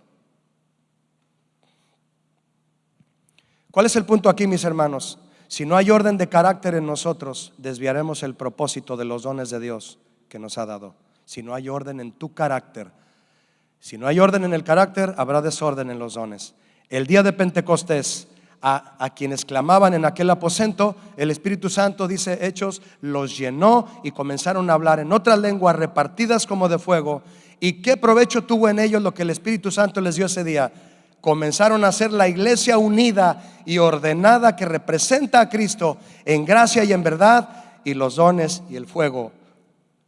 ¿Cuál es el punto aquí, mis hermanos? Si no hay orden de carácter en nosotros, desviaremos el propósito de los dones de Dios que nos ha dado. Si no hay orden en tu carácter, si no hay orden en el carácter, habrá desorden en los dones. El día de Pentecostés, a quienes clamaban en aquel aposento, el Espíritu Santo, dice Hechos, los llenó y comenzaron a hablar en otras lenguas repartidas como de fuego. ¿Y qué provecho tuvo en ellos lo que el Espíritu Santo les dio ese día? Comenzaron a ser la iglesia unida y ordenada que representa a Cristo en gracia y en verdad, y los dones y el fuego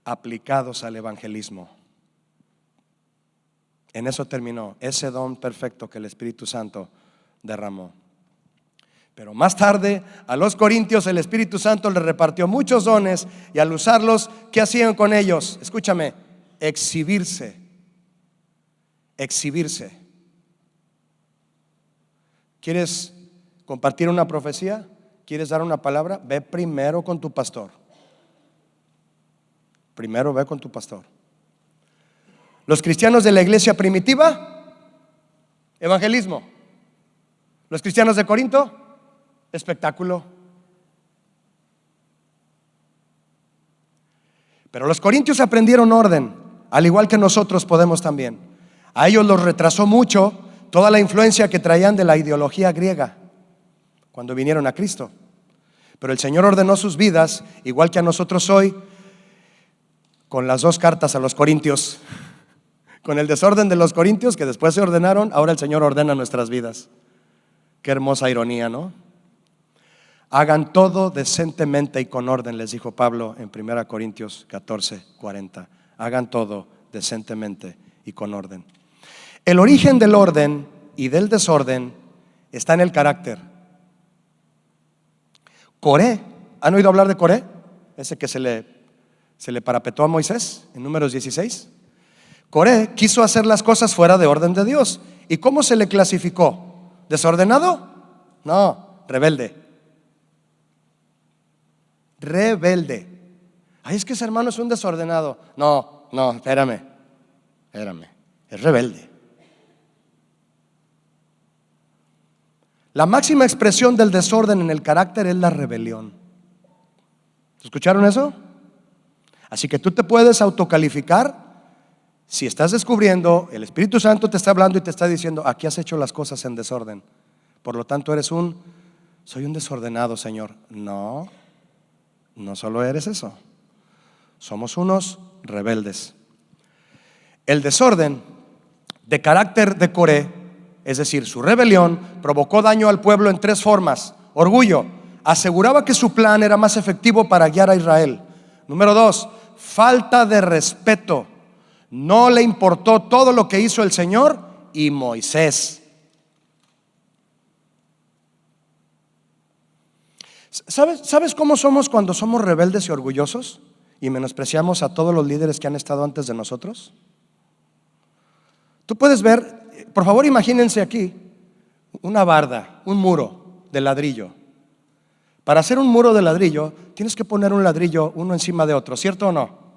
aplicados al evangelismo. En eso terminó ese don perfecto que el Espíritu Santo derramó. Pero más tarde a los corintios el Espíritu Santo les repartió muchos dones, y al usarlos, ¿qué hacían con ellos? Escúchame, exhibirse. Exhibirse. ¿Quieres compartir una profecía? ¿Quieres dar una palabra? Ve primero con tu pastor. Primero ve con tu pastor. Los cristianos de la iglesia primitiva, evangelismo. Los cristianos de Corinto, espectáculo. Pero los corintios aprendieron orden, al igual que nosotros podemos también. A ellos los retrasó mucho toda la influencia que traían de la ideología griega cuando vinieron a Cristo. Pero el Señor ordenó sus vidas, igual que a nosotros hoy, con las 2 cartas a los corintios. Con el desorden de los corintios que después se ordenaron, ahora el Señor ordena nuestras vidas. Qué hermosa ironía, ¿no? Hagan todo decentemente y con orden, les dijo Pablo en 1 Corintios 14:40. Hagan todo decentemente y con orden. El origen del orden y del desorden está en el carácter. Coré, ¿han oído hablar de Coré? Ese que se le parapetó a Moisés en Números 16. Coré quiso hacer las cosas fuera de orden de Dios. ¿Y cómo se le clasificó? ¿Desordenado? No, rebelde. Rebelde. Ay, es que ese hermano es un desordenado. No, espérame. Es rebelde. La máxima expresión del desorden en el carácter es la rebelión. ¿Escucharon eso? Así que tú te puedes autocalificar si estás descubriendo, el Espíritu Santo te está hablando y te está diciendo: aquí has hecho las cosas en desorden. Por lo tanto soy un desordenado, Señor. No solo eres eso. Somos unos rebeldes. El desorden de carácter de Coré, es decir, su rebelión, provocó daño al pueblo en 3 formas. Orgullo, aseguraba que su plan era más efectivo para guiar a Israel. Número 2, falta de respeto. No le importó todo lo que hizo el Señor y Moisés. ¿Sabes cómo somos cuando somos rebeldes y orgullosos y menospreciamos a todos los líderes que han estado antes de nosotros? Tú puedes ver, por favor, imagínense aquí una barda, un muro de ladrillo. Para hacer un muro de ladrillo tienes que poner un ladrillo uno encima de otro, ¿cierto o no?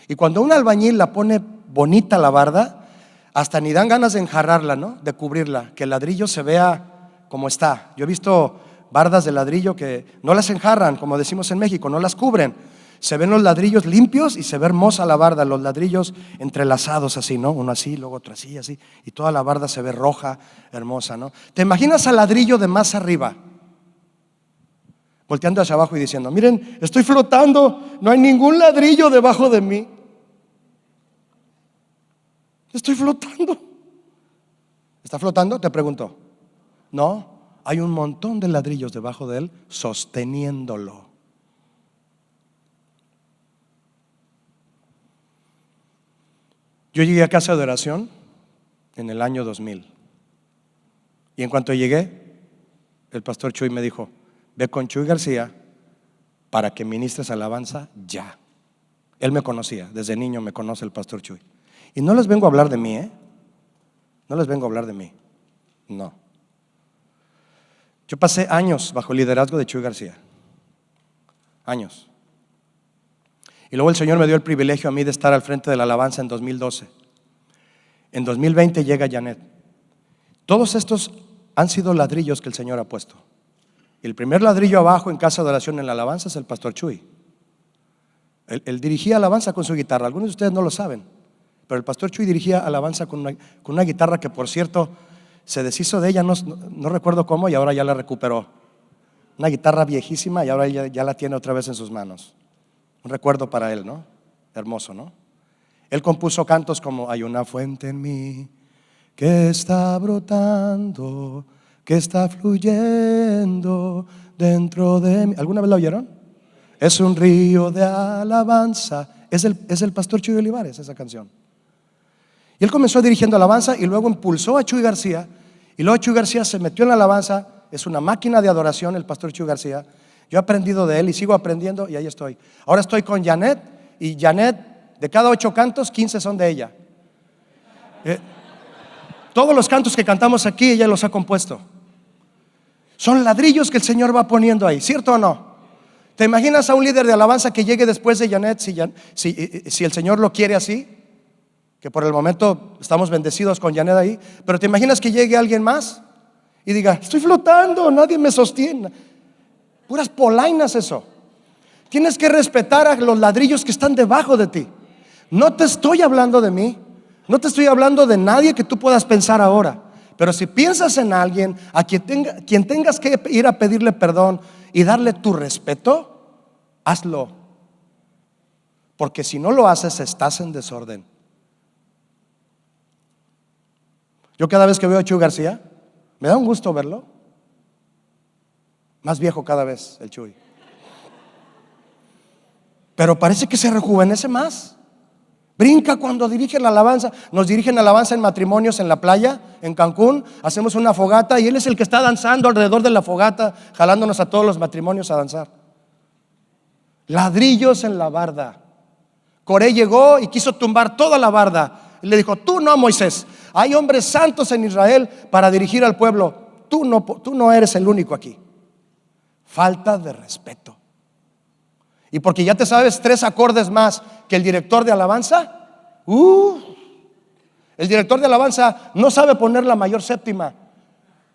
Y cuando un albañil la pone bonita la barda, hasta ni dan ganas de enjarrarla, ¿no? De cubrirla, que el ladrillo se vea como está. Yo he visto bardas de ladrillo que no las enjarran, como decimos en México, no las cubren. Se ven los ladrillos limpios y se ve hermosa la barda, los ladrillos entrelazados así, ¿no? Uno así, luego otro así, y toda la barda se ve roja, hermosa, ¿no? ¿Te imaginas al ladrillo de más arriba, volteando hacia abajo y diciendo: miren, estoy flotando, no hay ningún ladrillo debajo de mí? Estoy flotando. ¿Está flotando? Te pregunto. No, hay un montón de ladrillos debajo de él sosteniéndolo. Yo llegué a casa de oración en el año 2000. Y en cuanto llegué, el pastor Chuy me dijo: ve con Chuy García para que ministres alabanza ya. Él me conocía, desde niño me conoce el pastor Chuy. Y no les vengo a hablar de mí, no les vengo a hablar de mí. No. Yo pasé años bajo el liderazgo de Chuy García. Años. Y luego el Señor me dio el privilegio a mí de estar al frente de la alabanza en 2012. En 2020 llega Janet. Todos estos han sido ladrillos que el Señor ha puesto. Y el primer ladrillo abajo en casa de oración en la alabanza es el pastor Chuy. Él dirigía alabanza con su guitarra. Algunos de ustedes no lo saben, pero el pastor Chuy dirigía alabanza con una guitarra que, por cierto, se deshizo de ella, no recuerdo cómo, y ahora ya la recuperó. Una guitarra viejísima y ahora ya la tiene otra vez en sus manos. Un recuerdo para él, ¿no? Hermoso, ¿no? Él compuso cantos como: hay una fuente en mí que está brotando, que está fluyendo dentro de mí. ¿Alguna vez la oyeron? Es un río de alabanza. Es el pastor Chuy Olivares, esa canción. Y él comenzó dirigiendo alabanza y luego impulsó a Chuy García. Y luego Chuy García se metió en la alabanza. Es una máquina de adoración el pastor Chuy García. Yo he aprendido de él y sigo aprendiendo, y ahí estoy. Ahora estoy con Janet, y Janet, de cada 8 cantos, 15 son de ella. Todos los cantos que cantamos aquí ella los ha compuesto. Son ladrillos que el Señor va poniendo ahí, ¿cierto o no? ¿Te imaginas a un líder de alabanza que llegue después de Janet, si el Señor lo quiere así? Que por el momento estamos bendecidos con Janet ahí. Pero ¿te imaginas que llegue alguien más y diga: estoy flotando, nadie me sostiene? Puras polainas eso. Tienes que respetar a los ladrillos que están debajo de ti. No te estoy hablando de mí, no te estoy hablando de nadie que tú puedas pensar ahora. Pero si piensas en alguien a quien tengas que ir a pedirle perdón y darle tu respeto, hazlo. Porque si no lo haces, estás en desorden. Yo cada vez que veo a Chuy García, me da un gusto verlo. Más viejo cada vez el Chuy. Pero parece que se rejuvenece más. Brinca cuando dirige la alabanza. Nos dirigen alabanza en matrimonios en la playa, en Cancún. Hacemos una fogata y él es el que está danzando alrededor de la fogata, jalándonos a todos los matrimonios a danzar. Ladrillos en la barda. Coré llegó y quiso tumbar toda la barda. Y le dijo: tú no, Moisés. Hay hombres santos en Israel para dirigir al pueblo. Tú no eres el único aquí. Falta de respeto. Y porque ya te sabes 3 acordes más que el director de alabanza, el director de alabanza no sabe poner la mayor séptima.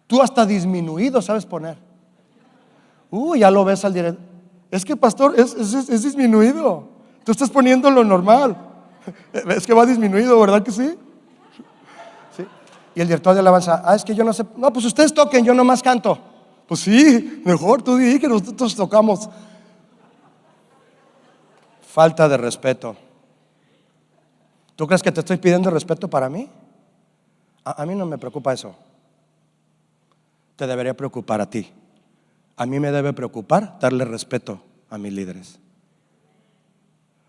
Tú hasta disminuido sabes poner. Ya lo ves al director. Es que, pastor, es disminuido. Tú estás poniendo lo normal. Es que va disminuido, ¿verdad que sí? Sí. Y el director de alabanza: es que yo no sé. No, pues ustedes toquen, yo nomás canto. Pues sí, mejor tú di que nosotros tocamos. Falta de respeto. ¿Tú crees que te estoy pidiendo respeto para mí? A mí no me preocupa eso. Te debería preocupar a ti. A mí me debe preocupar darle respeto a mis líderes.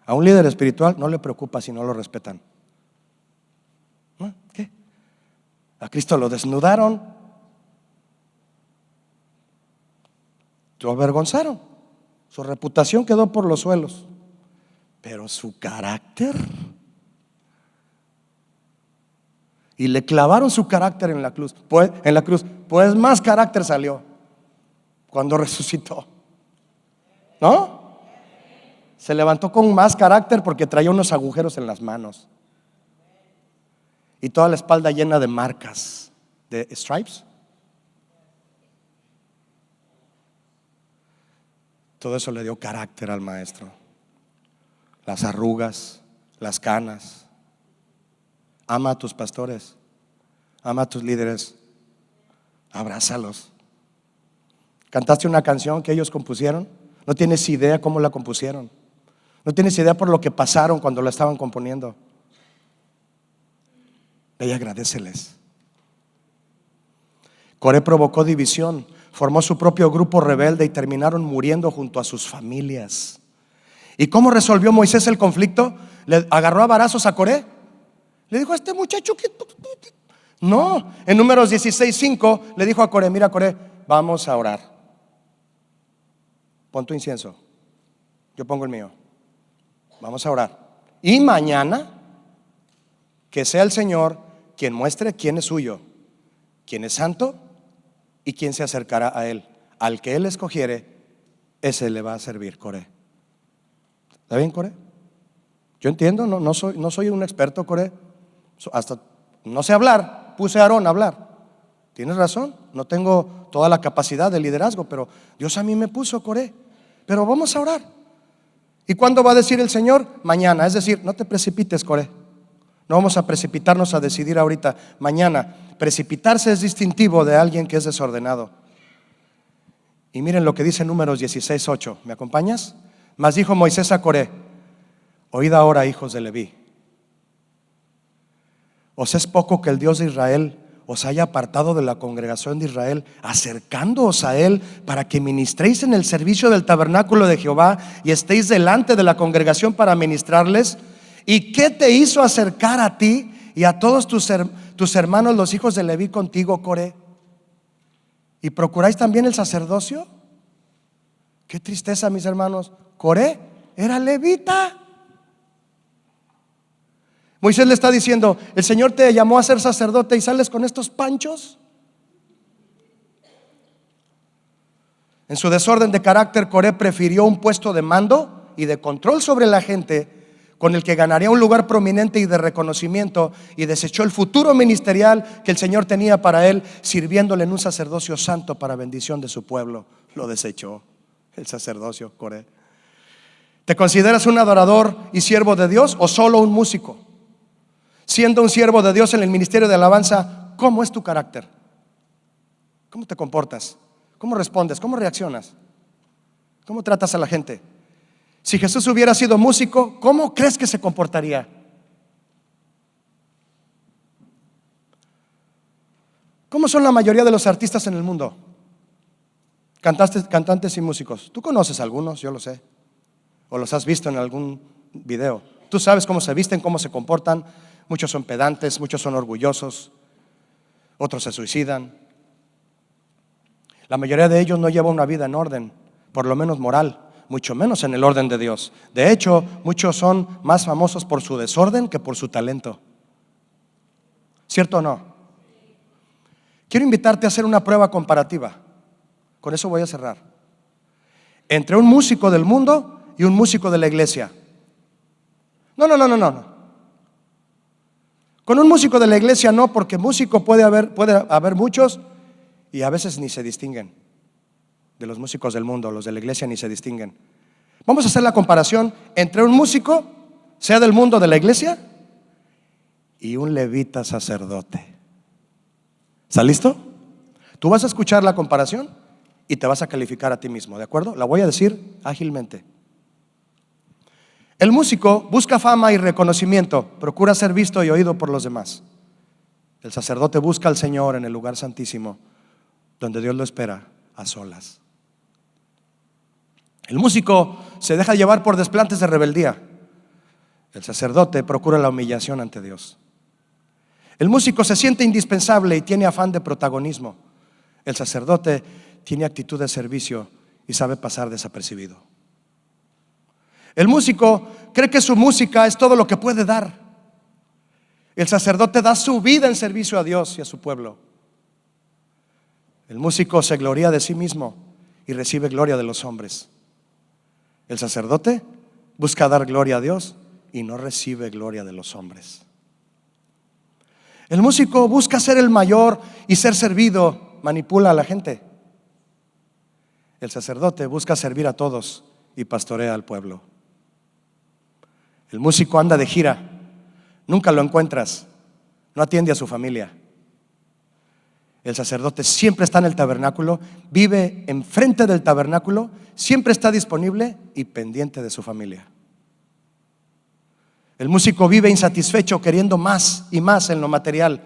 A un líder espiritual no le preocupa si no lo respetan. ¿No? ¿Qué? A Cristo lo desnudaron, lo avergonzaron, su reputación quedó por los suelos. Pero su carácter, y le clavaron su carácter en la cruz. Pues más carácter salió cuando resucitó, ¿no? Se levantó con más carácter porque traía unos agujeros en las manos y toda la espalda llena de marcas, de stripes. Todo eso le dio carácter al maestro. Las arrugas, las canas. Ama a tus pastores, ama a tus líderes, abrázalos. ¿Cantaste una canción que ellos compusieron? No tienes idea cómo la compusieron. No tienes idea por lo que pasaron cuando la estaban componiendo. Ve y agradéceles. Coré provocó división, formó su propio grupo rebelde y terminaron muriendo junto a sus familias. ¿Y cómo resolvió Moisés el conflicto? Le agarró a varazos a Coré. Le dijo: a este muchacho que... No, en Números 16:5 le dijo a Coré: mira, Coré, vamos a orar. Pon tu incienso, yo pongo el mío. Vamos a orar. Y mañana que sea el Señor quien muestre quién es suyo, quién es santo y quién se acercará a Él. Al que Él escogiere, ese le va a servir, Coré. ¿Está bien, Coré? Yo entiendo, no soy un experto, Coré. Hasta no sé hablar, puse a Aarón a hablar. Tienes razón, no tengo toda la capacidad de liderazgo, pero Dios a mí me puso, Coré. Pero vamos a orar. ¿Y cuándo va a decir el Señor? Mañana. Es decir, no te precipites, Coré. No vamos a precipitarnos a decidir ahorita. Mañana. Precipitarse es distintivo de alguien que es desordenado. Y miren lo que dice Números 16:8. ¿Me acompañas? Mas dijo Moisés a Coré: oíd ahora, hijos de Leví, ¿os es poco que el Dios de Israel os haya apartado de la congregación de Israel, acercándoos a Él para que ministréis en el servicio del tabernáculo de Jehová y estéis delante de la congregación para ministrarles? ¿Y qué te hizo acercar a ti y a todos tus hermanos los hijos de Leví contigo, Coré? ¿Y procuráis también el sacerdocio? Qué tristeza, mis hermanos. Coré era levita. Moisés le está diciendo: el Señor te llamó a ser sacerdote y sales con estos panchos. En su desorden de carácter, Coré prefirió un puesto de mando y de control sobre la gente, con el que ganaría un lugar prominente y de reconocimiento, y desechó el futuro ministerial que el Señor tenía para él, sirviéndole en un sacerdocio santo para bendición de su pueblo. Lo desechó el sacerdocio, Coré. ¿Te consideras un adorador y siervo de Dios o solo un músico? Siendo un siervo de Dios en el ministerio de alabanza, ¿cómo es tu carácter? ¿Cómo te comportas? ¿Cómo respondes? ¿Cómo reaccionas? ¿Cómo tratas a la gente? Si Jesús hubiera sido músico, ¿cómo crees que se comportaría? ¿Cómo son la mayoría de los artistas en el mundo? Cantantes y músicos. Tú conoces algunos, yo lo sé, o los has visto en algún video. Tú sabes cómo se visten, cómo se comportan. Muchos son pedantes, muchos son orgullosos, otros se suicidan. La mayoría de ellos no lleva una vida en orden, por lo menos moral, mucho menos en el orden de Dios. De hecho, muchos son más famosos por su desorden que por su talento. ¿Cierto o no? Quiero invitarte a hacer una prueba comparativa. Con eso voy a cerrar. Entre un músico del mundo y un músico de la iglesia. No. Con un músico de la iglesia no, porque músico puede haber muchos y a veces ni se distinguen. De los músicos del mundo, los de la iglesia ni se distinguen. Vamos a hacer la comparación entre un músico, sea del mundo de la iglesia, y un levita sacerdote. ¿Está listo? Tú vas a escuchar la comparación y te vas a calificar a ti mismo, ¿de acuerdo? La voy a decir ágilmente. El músico busca fama y reconocimiento, procura ser visto y oído por los demás. El sacerdote busca al Señor en el lugar santísimo, donde Dios lo espera a solas. El músico se deja llevar por desplantes de rebeldía. El sacerdote procura la humillación ante Dios. El músico se siente indispensable y tiene afán de protagonismo. El sacerdote tiene actitud de servicio y sabe pasar desapercibido. El músico cree que su música es todo lo que puede dar. El sacerdote da su vida en servicio a Dios y a su pueblo. El músico se gloría de sí mismo y recibe gloria de los hombres. El sacerdote busca dar gloria a Dios y no recibe gloria de los hombres. El músico busca ser el mayor y ser servido, manipula a la gente. El sacerdote busca servir a todos y pastorea al pueblo. El músico anda de gira, nunca lo encuentras, no atiende a su familia. El sacerdote siempre está en el tabernáculo, vive enfrente del tabernáculo, siempre está disponible y pendiente de su familia. El músico vive insatisfecho, queriendo más y más en lo material.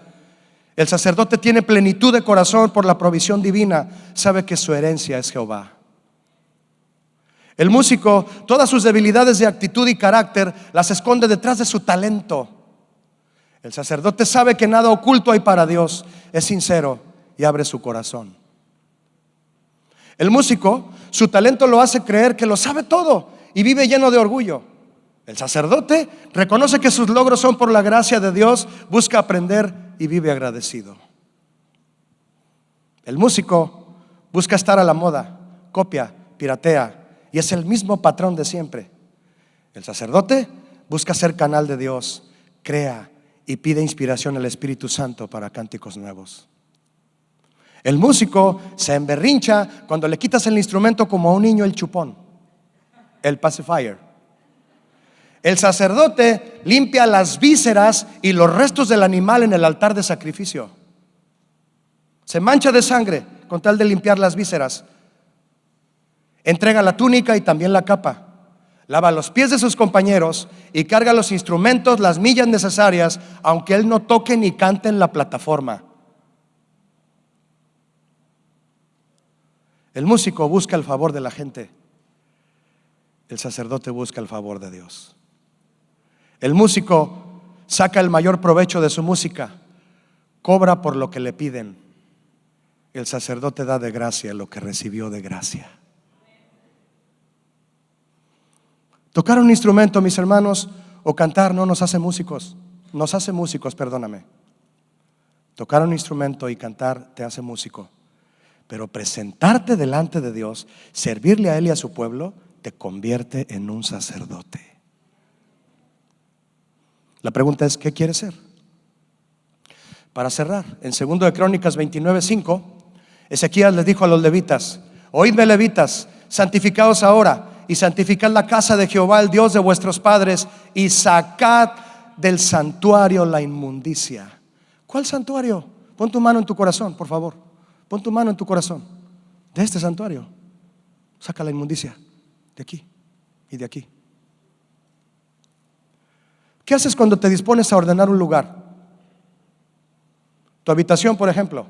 El sacerdote tiene plenitud de corazón por la provisión divina, sabe que su herencia es Jehová. El músico, todas sus debilidades de actitud y carácter las esconde detrás de su talento. El sacerdote sabe que nada oculto hay para Dios, es sincero y abre su corazón. El músico, su talento lo hace creer que lo sabe todo y vive lleno de orgullo. El sacerdote reconoce que sus logros son por la gracia de Dios, busca aprender y vive agradecido. El músico busca estar a la moda, copia, piratea y es el mismo patrón de siempre. El sacerdote busca ser canal de Dios, crea y pide inspiración al Espíritu Santo para cánticos nuevos. El músico se emberrincha cuando le quitas el instrumento como a un niño el chupón, el pacifier. El sacerdote limpia las vísceras y los restos del animal en el altar de sacrificio. Se mancha de sangre con tal de limpiar las vísceras. Entrega la túnica y también la capa. Lava los pies de sus compañeros y carga los instrumentos, las millas necesarias, aunque él no toque ni cante en la plataforma. El músico busca el favor de la gente. El sacerdote busca el favor de Dios. El músico saca el mayor provecho de su música, cobra por lo que le piden. El sacerdote da de gracia lo que recibió de gracia. Tocar un instrumento, mis hermanos, o cantar no nos hace músicos. Nos hace músicos, perdóname. Tocar un instrumento y cantar te hace músico. Pero presentarte delante de Dios, servirle a Él y a su pueblo, te convierte en un sacerdote. La pregunta es, ¿qué quieres ser? Para cerrar, en 2 de Crónicas 29:5, Ezequías les dijo a los levitas: oídme, levitas, santificaos ahora y santificad la casa de Jehová, el Dios de vuestros padres, y sacad del santuario la inmundicia. ¿Cuál santuario? Pon tu mano en tu corazón, por favor. Pon tu mano en tu corazón. De este santuario saca la inmundicia, de aquí y de aquí. ¿Qué haces cuando te dispones a ordenar un lugar? Tu habitación, por ejemplo.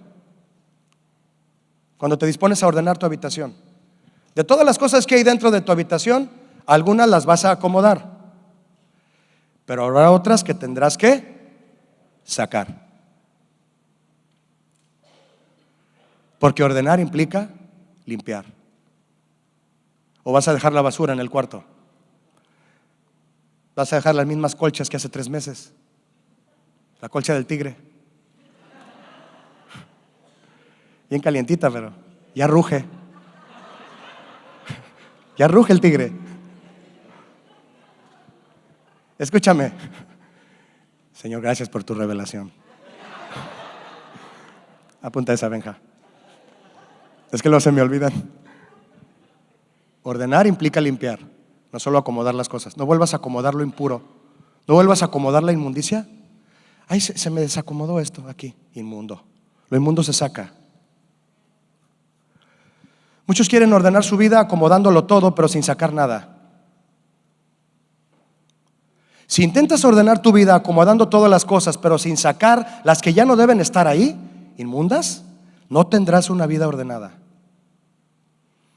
Cuando te dispones a ordenar tu habitación, de todas las cosas que hay dentro de tu habitación, algunas las vas a acomodar, pero habrá otras que tendrás que sacar. Porque ordenar implica limpiar. ¿O vas a dejar la basura en el cuarto? ¿Vas a dejar las mismas colchas que hace 3 meses? La colcha del tigre, bien calientita, pero ya ruge. Ya ruge el tigre. Escúchame. Señor, gracias por tu revelación. Apunta esa, Benja. Es que luego se me olvidan. Ordenar implica limpiar, no solo acomodar las cosas. No vuelvas a acomodar lo impuro. No vuelvas a acomodar la inmundicia. Ay, se me desacomodó esto aquí, inmundo. Lo inmundo se saca. Muchos quieren ordenar su vida acomodándolo todo, pero sin sacar nada. Si intentas ordenar tu vida acomodando todas las cosas, pero sin sacar las que ya no deben estar ahí, inmundas, no tendrás una vida ordenada.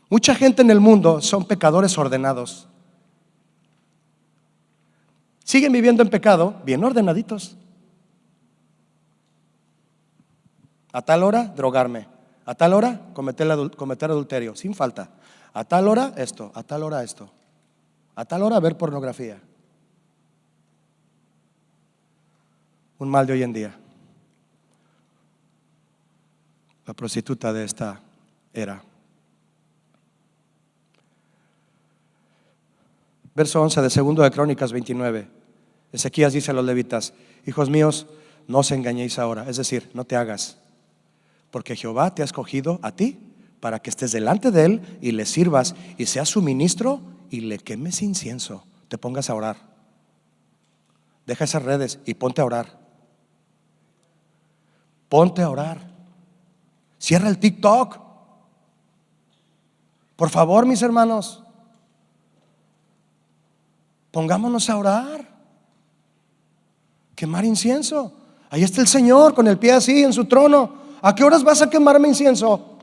Mucha gente en el mundo son pecadores ordenados. Siguen viviendo en pecado, bien ordenaditos. A tal hora, drogarme. A tal hora, cometer adulterio, sin falta. A tal hora, esto. A tal hora, esto. A tal hora, ver pornografía. Un mal de hoy en día. La prostituta de esta era. Verso 11 de 2 de Crónicas 29. Ezequías dice a los levitas: hijos míos, no os engañéis ahora. Es decir, no te hagas, porque Jehová te ha escogido a ti para que estés delante de Él y le sirvas y seas su ministro y le quemes incienso. Te pongas a orar. Deja esas redes y ponte a orar. Ponte a orar. Cierra el TikTok. Por favor, mis hermanos, pongámonos a orar. Quemar incienso. Ahí está el Señor con el pie así en su trono. ¿A qué horas vas a quemarme incienso?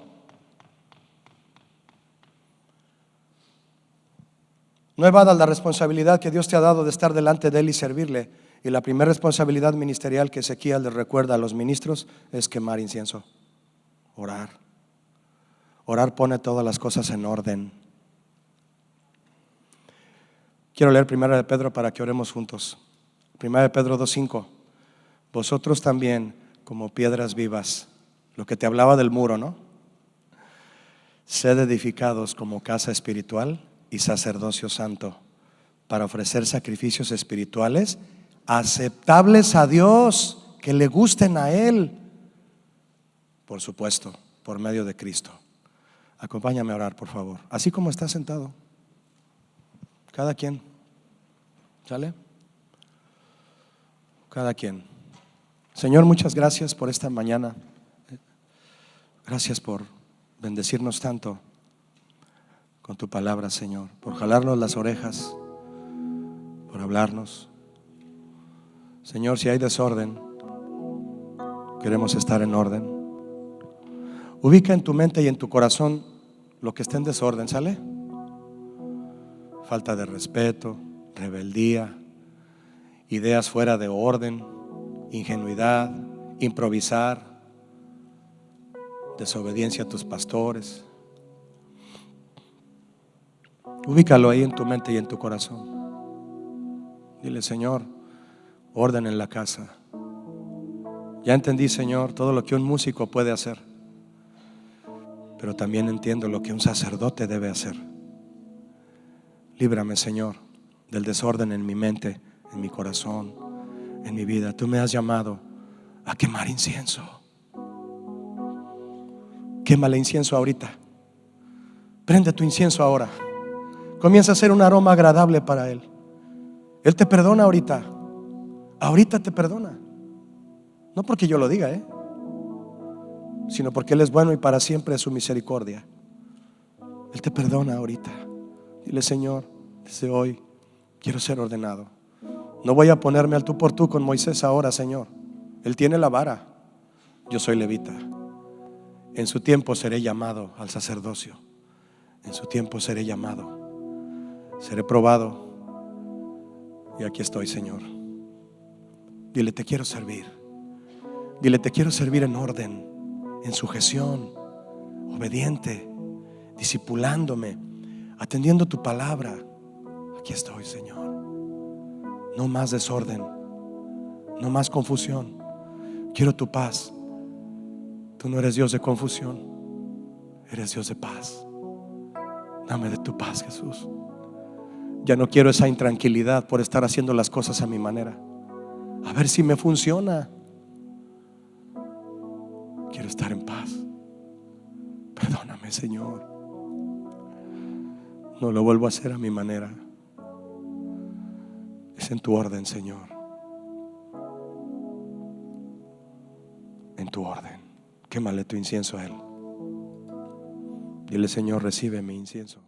No evadas la responsabilidad que Dios te ha dado de estar delante de Él y servirle. Y la primera responsabilidad ministerial que Ezequías les recuerda a los ministros es quemar incienso. Orar. Orar pone todas las cosas en orden. Quiero leer 1 de Pedro para que oremos juntos. 1 de Pedro 2:5. Vosotros también, como piedras vivas, lo que te hablaba del muro, ¿no? Sed edificados como casa espiritual y sacerdocio santo, para ofrecer sacrificios espirituales aceptables a Dios, que le gusten a Él, por supuesto, por medio de Cristo. Acompáñame a orar, por favor, así como está sentado. Cada quien. ¿Sale? Cada quien. Señor, muchas gracias por esta mañana. Gracias por bendecirnos tanto con tu palabra, Señor, por jalarnos las orejas, por hablarnos. Señor, si hay desorden, queremos estar en orden. Ubica en tu mente y en tu corazón lo que esté en desorden, ¿sale? Falta de respeto, rebeldía, ideas fuera de orden, ingenuidad, improvisar, desobediencia a tus pastores. Ubícalo ahí en tu mente y en tu corazón. Dile: Señor, orden en la casa. Ya entendí, Señor, todo lo que un músico puede hacer, pero también entiendo lo que un sacerdote debe hacer. Líbrame, Señor, del desorden en mi mente, en mi corazón, en mi vida. Tú me has llamado a quemar incienso. Quémale incienso ahorita. Prende tu incienso ahora. Comienza a ser un aroma agradable para Él. Él te perdona ahorita. Ahorita te perdona. No porque yo lo diga, sino porque Él es bueno y para siempre es su misericordia. Él te perdona ahorita. Dile: Señor, desde hoy quiero ser ordenado. No voy a ponerme al tú por tú con Moisés ahora, Señor. Él tiene la vara, yo soy levita. En su tiempo seré llamado al sacerdocio. En su tiempo seré llamado. Seré probado. Y aquí estoy, Señor. Dile, te quiero servir. Dile, te quiero servir en orden, en sujeción, obediente, discipulándome, atendiendo tu palabra. Aquí estoy, Señor. No más desorden, no más confusión. Quiero tu paz. Tú no eres Dios de confusión, eres Dios de paz. Dame de tu paz, Jesús. Ya no quiero esa intranquilidad por estar haciendo las cosas a mi manera. A ver si me funciona. Quiero estar en paz. Perdóname, Señor. No lo vuelvo a hacer a mi manera. Es en tu orden, Señor. En tu orden. Quémale tu incienso a Él. Dile, Señor, recibe mi incienso.